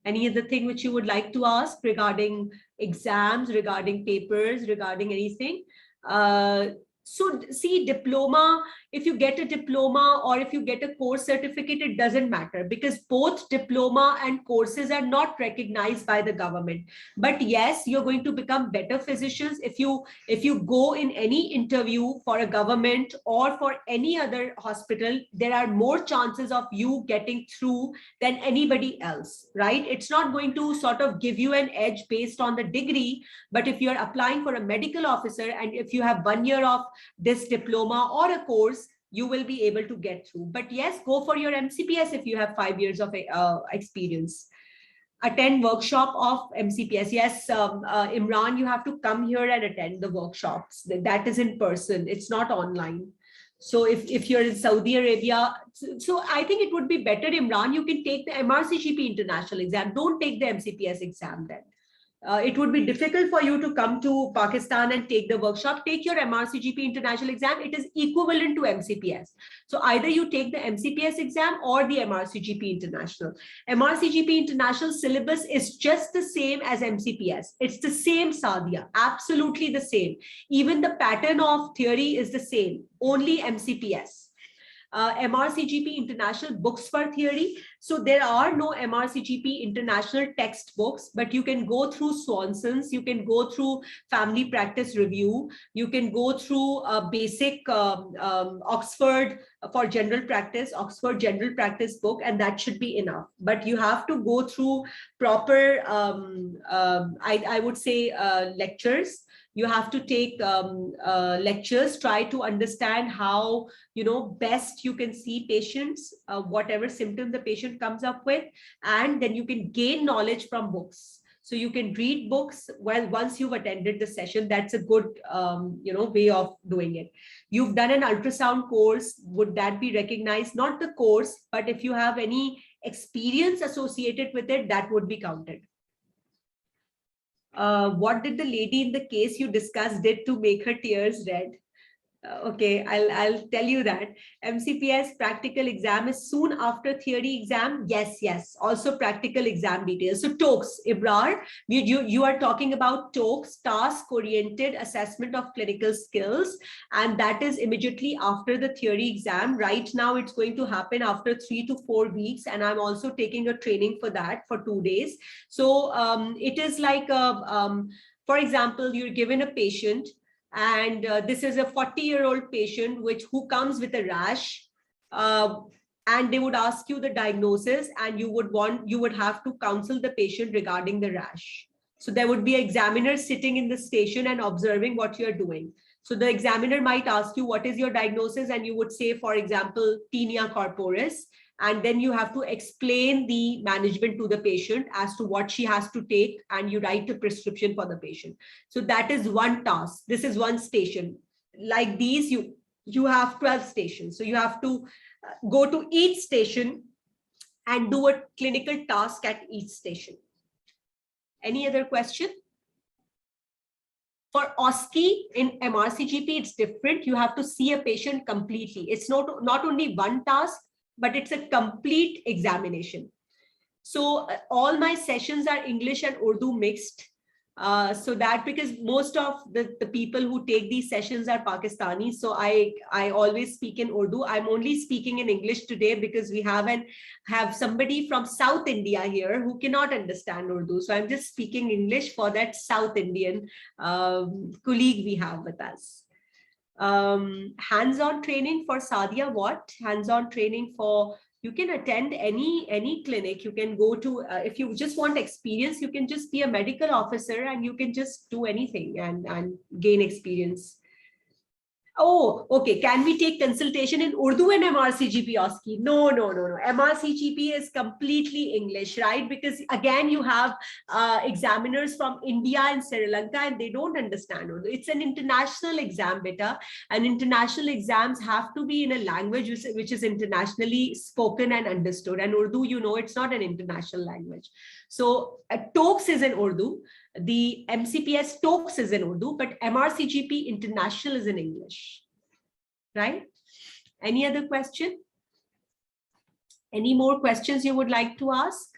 Any other thing which you would like to ask regarding exams, regarding papers, regarding anything? So see, diploma, if you get a diploma or if you get a course certificate, it doesn't matter, because both diploma and courses are not recognized by the government. But yes, you're going to become better physicians if you go in any interview for a government or for any other hospital. There are more chances of you getting through than anybody else, right? It's not going to sort of give you an edge based on the degree, but if you're applying for a medical officer and if you have 1 year of this diploma or a course, you will be able to get through. But yes, go for your MCPS if you have 5 years of experience. Attend workshop of MCPS. Yes, Imran, you have to come here and attend the workshops. That is in person. It's not online. So if you're in Saudi Arabia, so I think it would be better, Imran, you can take the MRCGP international exam. Don't take the MCPS exam then. It would be difficult for you to come to Pakistan and take the workshop. Take your MRCGP international exam. It is equivalent to MCPS. So either you take the MCPS exam or the MRCGP international. MRCGP international syllabus is just the same as MCPS. It's the same, Sadia, absolutely the same. Even the pattern of theory is the same, only MCPS. MRCGP international books for theory. So there are no MRCGP international textbooks, but you can go through Swanson's, you can go through Family Practice Review, you can go through a basic Oxford for general practice, Oxford general practice book, and that should be enough. But you have to go through proper, I would say, lectures. You have to take lectures, try to understand how, best you can see patients, whatever symptom the patient comes up with, and then you can gain knowledge from books. So you can read books once you've attended the session. That's a good, way of doing it. You've done an ultrasound course. Would that be recognized? Not the course, but if you have any experience associated with it, that would be counted. What did the lady in the case you discussed did to make her tears red? Okay, I'll tell you that. MCPS practical exam is soon after theory exam. Yes. Also practical exam details. So TOEFs, Ibrar, you are talking about TOEFs, task-oriented assessment of clinical skills, and that is immediately after the theory exam. Right now, it's going to happen after 3 to 4 weeks, and I'm also taking a training for that for 2 days. So it is like, for example, you're given a patient, and this is a 40-year-old patient who comes with a rash, and they would ask you the diagnosis, and you would have to counsel the patient regarding the rash. So there would be an examiner sitting in the station and observing what you're doing. So the examiner might ask you, what is your diagnosis? And you would say, for example, tinea corporis. And then you have to explain the management to the patient as to what she has to take, and you write a prescription for the patient. So that is one task. This is one station. Like these, you have 12 stations. So you have to go to each station and do a clinical task at each station. Any other question? For OSCE in MRCGP, it's different. You have to see a patient completely. It's not only one task, but it's a complete examination. So all my sessions are English and Urdu mixed. So that because most of the people who take these sessions are Pakistani. So I always speak in Urdu. I'm only speaking in English today because we have somebody from South India here who cannot understand Urdu. So I'm just speaking English for that South Indian colleague we have with us. Hands-on training for Sadia, what? Hands-on training for, you can attend any clinic. You can go to, if you just want experience, you can just be a medical officer and you can just do anything and gain experience. Oh, okay. Can we take consultation in Urdu and MRCGP OSCE? No. MRCGP is completely English, right? Because again, you have examiners from India and Sri Lanka, and they don't understand Urdu. It's an international exam, beta, and international exams have to be in a language which is internationally spoken and understood. And Urdu, it's not an international language. So TOEFs is in Urdu. The MCPS Talks is in Urdu, but MRCGP International is in English, right? Any other question? Any more questions you would like to ask?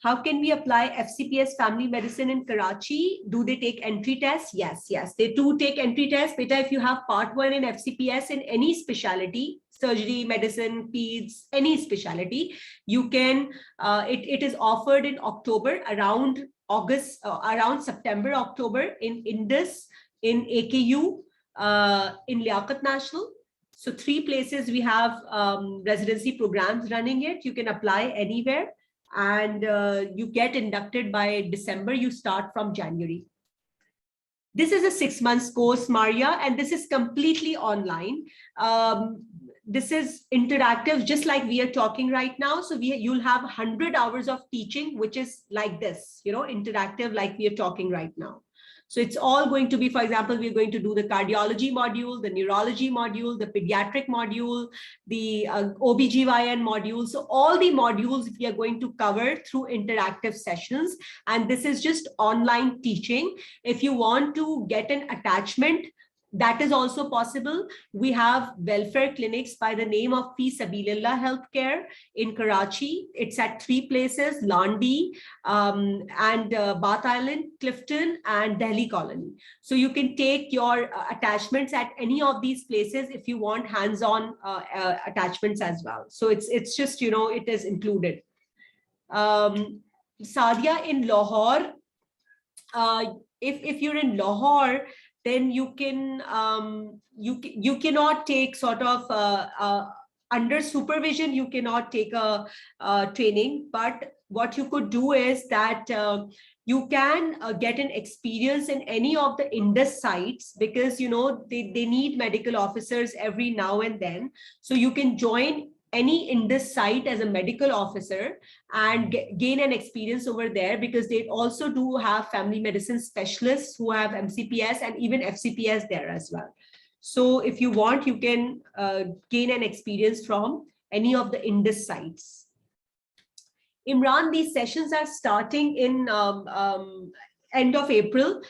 How can we apply FCPS family medicine in Karachi? Do they take entry tests? Yes, yes, they do take entry tests. Beta, if you have part 1 in FCPS in any specialty, surgery, medicine, peds, any specialty, you can, it is offered in October, around August, around September, October in Indus, in AKU, in Liaquat National. So 3 places we have residency programs running it. You can apply anywhere. And you get inducted by December, you start from January. This is a 6 months course, Maria, and this is completely online. This is interactive, just like we are talking right now. So you'll have 100 hours of teaching, which is like this, you know, interactive, like we are talking right now. So it's all going to be, for example, we're going to do the cardiology module, the neurology module, the pediatric module, the OBGYN module. So all the modules we are going to cover through interactive sessions. And this is just online teaching. If you want to get an attachment, that is also possible. We have welfare clinics by the name of Fi Sabilillah Healthcare in Karachi. It's at 3 places, Landi, and Bath Island, Clifton, and Delhi Colony. So you can take your attachments at any of these places if you want hands-on attachments as well. So it's just, you know, it is included. Sadia, in Lahore, if you're in Lahore, then you can you cannot take sort of under supervision, you cannot take a training, but what you could do is that you can get an experience in any of the Indus sites, because you know they need medical officers every now and then. So you can join any Indus site as a medical officer and gain an experience over there, because they also do have family medicine specialists who have MCPS and even FCPS there as well. So if you want, you can gain an experience from any of the Indus sites. Imran, these sessions are starting in end of April,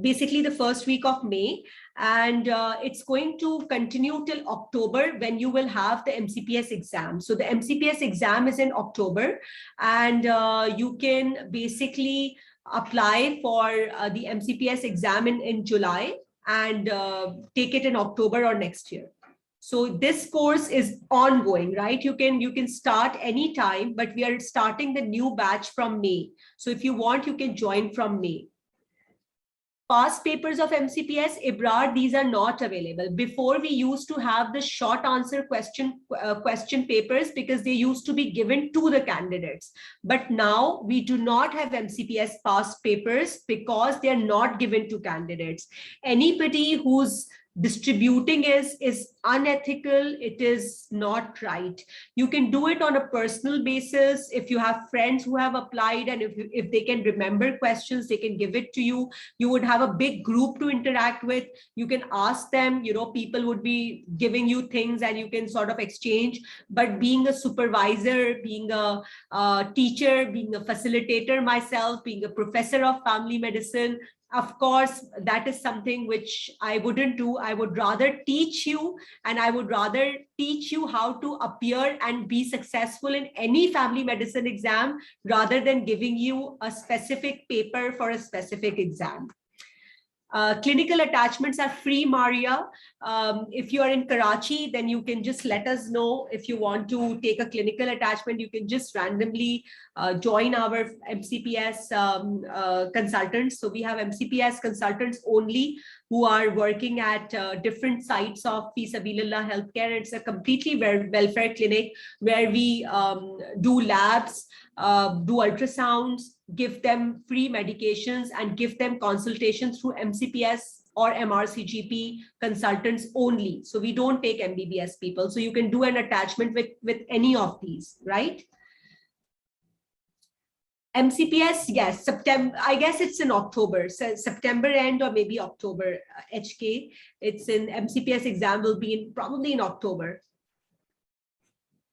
basically the first week of May. And it's going to continue till October, when you will have the MCPS exam. So the MCPS exam is in October, and you can basically apply for the MCPS exam in July and take it in October or next year. So this course is ongoing, right? You can start anytime, but we are starting the new batch from May. So if you want, you can join from May. Past papers of MCPS, Ibrar, these are not available. Before, we used to have the short answer question papers, because they used to be given to the candidates. But now we do not have MCPS past papers because they are not given to candidates. Anybody who's distributing is unethical, it is not right. You can do it on a personal basis. If you have friends who have applied, and if they can remember questions, they can give it to you. You would have a big group to interact with. You can ask them, you know, people would be giving you things and you can sort of exchange. But being a supervisor, being a teacher, being a facilitator myself, being a professor of family medicine, of course, that is something which I wouldn't do. I would rather teach you, and I would rather teach you how to appear and be successful in any family medicine exam, rather than giving you a specific paper for a specific exam. Clinical attachments are free, Maria. If you are in Karachi, then you can just let us know. If you want to take a clinical attachment, you can just randomly join our MCPS consultants. So we have MCPS consultants only who are working at different sites of Fi Sabilillah Healthcare. It's a completely welfare clinic where we do labs, do ultrasounds, give them free medications, and give them consultations through MCPS or MRCGP consultants only. So we don't take MBBS people. So you can do an attachment with any of these, right? MCPS, yes, September, I guess it's in October, so September end or maybe October, HK. It's in MCPS exam will be probably in October.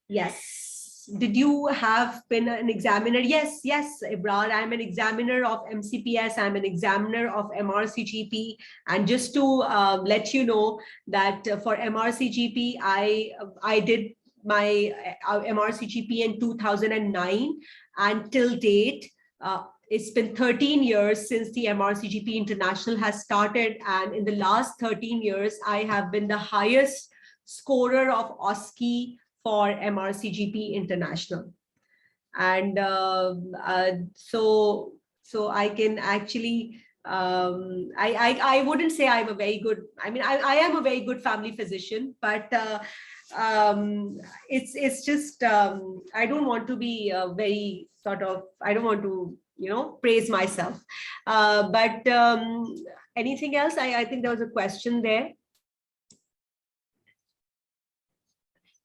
Yes. did you have been an examiner? Yes, yes, Ibrar, I'm an examiner of MCPS, I'm an examiner of MRCGP. And just to let you know that for MRCGP, I did my MRCGP in 2009, and till date, it's been 13 years since the MRCGP International has started. And in the last 13 years, I have been the highest scorer of OSCE for MRCGP International. And so I can actually, I wouldn't say I'm a very good, I mean, I am a very good family physician, but it's just, I don't want to be very sort of, I don't want to, praise myself. But anything else? I think there was a question there.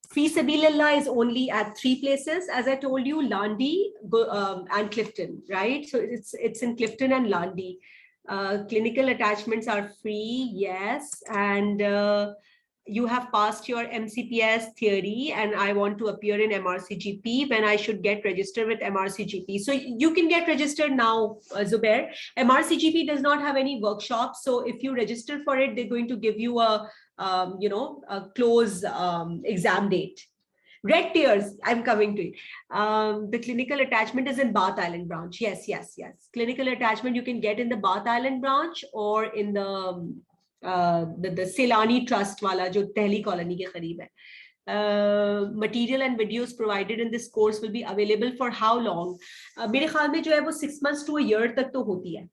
Fi Sabilillah is only at 3 places, as I told you, Landi and Clifton, right? So it's in Clifton and Landi. Clinical attachments are free, yes, and you have passed your MCPS theory, and I want to appear in MRCGP, when I should get registered with MRCGP. So you can get registered now, Zubair. MRCGP does not have any workshops, so if you register for it, they're going to give you a close exam date. Red Tears, I'm coming to it. The clinical attachment is in Bath Island branch. Yes, yes, yes. Clinical attachment you can get in the Bath Island branch or in the Silani Trust wala, jo Tehli colony ke kareeb hai. Material and videos provided in this course will be available for how long? मेरे ख्याल में जो है वो 6 months to a year तक तो होती है.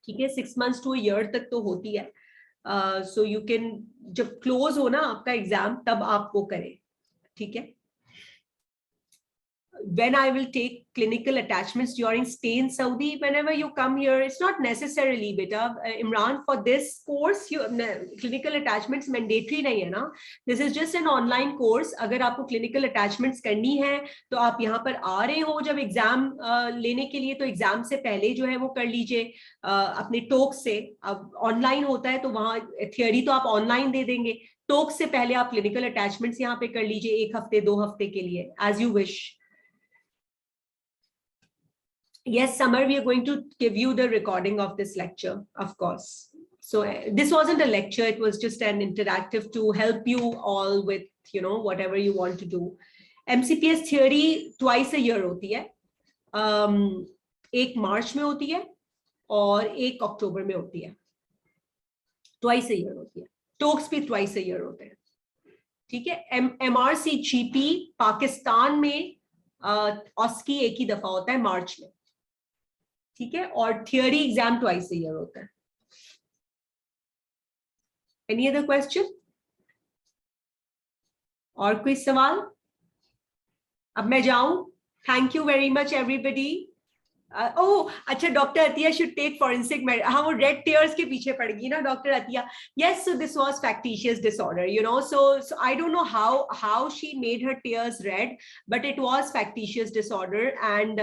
ठीक है, 6 months to a year तक तो होती है. So you can, जब close हो ना आपका एग्जाम तब आप वो करें. ठीक है. When I will take clinical attachments during stay in Saudi, whenever you come here, it's not necessarily, beta, Imran, for this course, clinical attachments mandatory nahi hai na. This is just an online course. Agar aapko clinical attachments karni hai, to aap yahan par aa rahe ho jab exam lene ke liye, to exam se pehle jo hai wo kar lijiye apne talk se. Ab online hota hai to wahan theory to aap online de denge. Talk se pehle aap clinical attachments yahan pe kar lijiye 1 hafte 2 hafte ke liye, as you wish. Yes, Samar, we are going to give you the recording of this lecture, of course. So this wasn't a lecture, it was just an interactive to help you all with, whatever you want to do. MCPS theory twice a year hoti hai. एक March में होती है और एक October में होती है. Twice a year होती है. Talks भी twice a year होते हैं. ठीक है. MRCGP पाकिस्तान में OSCE एक ही दफा होता है मार्च में. ठीक है. और theory exam twice a year होता है. Any other question? और कोई सवाल? अब मैं जाऊं. Thank you very much everybody. Oh अच्छा, doctor Atiya should take forensic medicine. हाँ, वो रेड टेयर्स के पीछे पड़ गई ना doctor Atiya. Yes, so this was factitious disorder, so I don't know how she made her tears red, but it was factitious disorder. And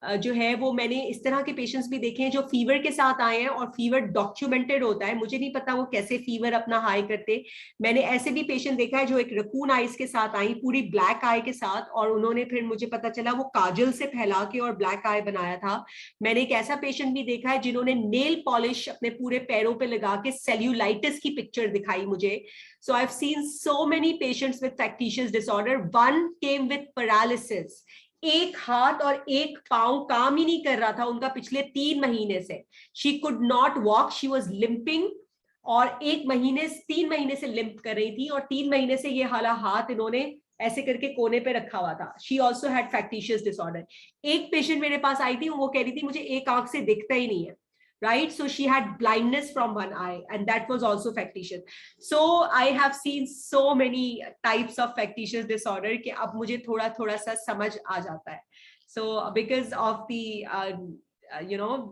जो है वो मैंने इस तरह के पेशेंट्स भी देखे हैं जो फीवर के साथ आए हैं और फीवर डॉक्यूमेंटेड होता है. मुझे नहीं पता वो कैसे फीवर अपना हाई करते. मैंने ऐसे भी पेशेंट देखा है जो एक रकून आइज के साथ आई, पूरी ब्लैक आई के साथ, और उन्होंने फिर मुझे पता चला वो काजल से फैला के और ब्लैक आई बनाया था. मैंने एक ऐसा पेशेंट भी देखा है जिन्होंने नेल पॉलिश अपने पूरे पैरों पे लगा के सेल्यूलाइटिस की पिक्चर दिखाई मुझे. So I've seen so many patients with factitious disorder. One came with paralysis. एक हाथ और एक पांव काम ही नहीं कर रहा था उनका पिछले 3 महीने से. She could not walk, she was limping, और 3 महीने से लिम्प कर रही थी, और 3 महीने से ये हाला हाथ इन्होंने ऐसे करके कोने पे रखा हुआ था. She also had factitious disorder. एक पेशेंट मेरे पास आई थी, वो कह रही थी मुझे एक आंख से दिखता ही नहीं है. Right, so she had blindness from one eye, and that was also factitious. So I have seen so many types of factitious disorder कि अब मुझे थोड़ा सा समझ आ जाता है. So because of the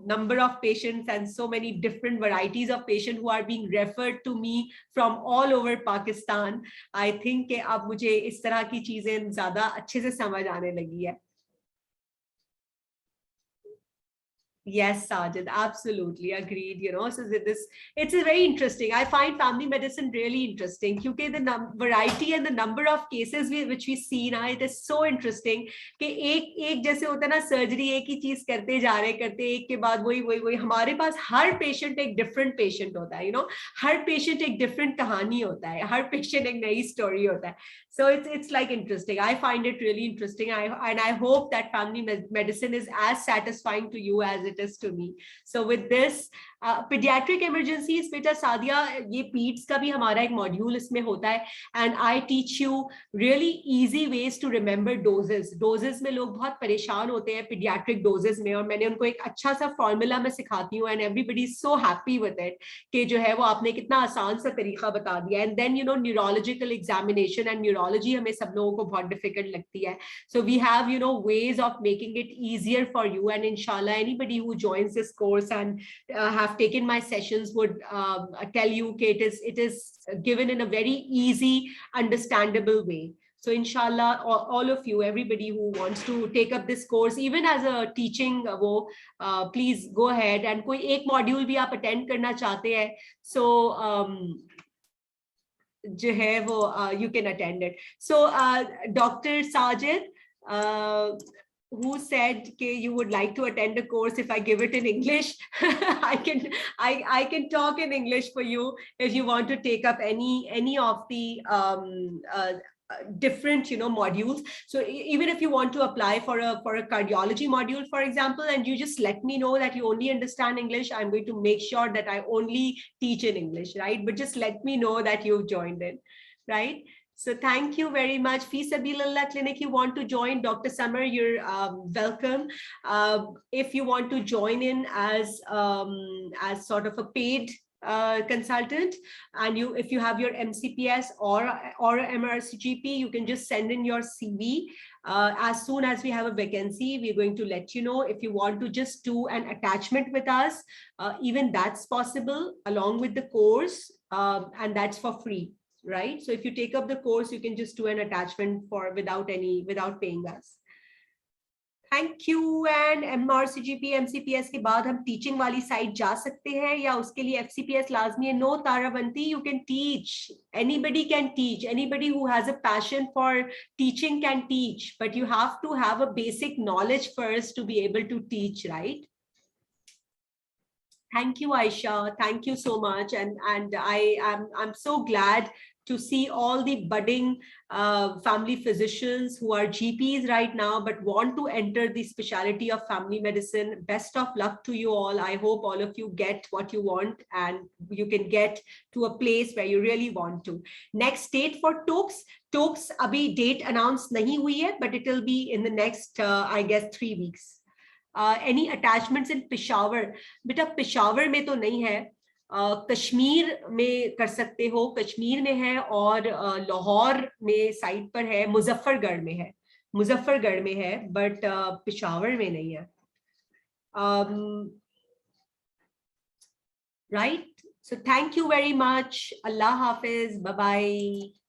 number of patients and so many different varieties of patients who are being referred to me from all over Pakistan, I think कि अब मुझे इस तरह की चीजें ज्यादा अच्छे से समझ आने लगी है. Yes, Sajid, absolutely agreed. So it's a very interesting. I find family medicine really interesting because the variety and the number of cases which we see now, it is so interesting. कि एक जैसे होता है ना, surgery एक ही चीज करते एक के बाद वही हमारे पास हर पेशेंट एक डिफरेंट पेशेंट होता है, हर पेशेंट एक डिफरेंट कहानी होता है, हर पेशेंट एक नई स्टोरी होता है. So it's like interesting. I find it really interesting. And I hope that family medicine is as satisfying to you as it is to me. So with this, pediatric emergencies, beta Sadia, ये peds का भी हमारा एक module इसमें होता है. And I teach you really easy ways to remember doses. Doses में लोग बहुत परेशान होते हैं pediatric doses में, और मैंने उनको एक अच्छा सा formula में सिखाती हूँ, and everybody is so happy with it कि जो है वो आपने कितना आसान सा तरीका बता दिया. And then neurological examination and neurology हमें सब लोगों को बहुत difficult लगती है. So we have ways of making it easier for you, and inshallah anybody who joins this course and have taken my sessions would tell you that it is given in a very easy, understandable way. So inshallah, all of you, everybody who wants to take up this course, even as a teaching, please go ahead, and कोई एक module भी आप attend करना चाहते हैं, so जो है वो you can attend it. So Dr. Sajid, who said okay, you would like to attend a course if I give it in English. I can talk in English for you if you want to take up any of the different modules. So even if you want to apply for a cardiology module, for example, and you just let me know that you only understand English, I'm going to make sure that I only teach in English, right? But just let me know that you've joined in, right? So thank you very much. Fi Sabilillah Clinic, you want to join, Dr. Summer, you're welcome. If you want to join in as sort of a paid consultant, and if you have your MCPS or MRCGP, you can just send in your CV. As soon as we have a vacancy, we're going to let you know. If you want to just do an attachment with us, even that's possible along with the course, and that's for free, right? So if you take up the course, you can just do an attachment without paying us. Thank you. And MRCGP, MCPS के बाद हम teaching वाली side जा सकते हैं, या उसके लिए FCPS लाजमी है? No, Taravanti, you can teach. Anybody can teach. Anybody who has a passion for teaching can teach, but you have to have a basic knowledge first to be able to teach, right? Thank you, Aisha. Thank you so much. And I'm so glad to see all the budding family physicians who are GPs right now, but want to enter the specialty of family medicine. Best of luck to you all. I hope all of you get what you want, and you can get to a place where you really want to. Next date for talks abhi date announced nahi hui hai, but it will be in the next, I guess, 3 weeks. Any attachments in Peshawar? बेटा पेशावर में तो नहीं है, कश्मीर में कर सकते हो, कश्मीर में है, और लाहौर में साइट पर है, मुजफ्फरगढ़ में है, बट पेशावर में नहीं है. Right? So thank you very much. Allah Hafiz. Bye bye.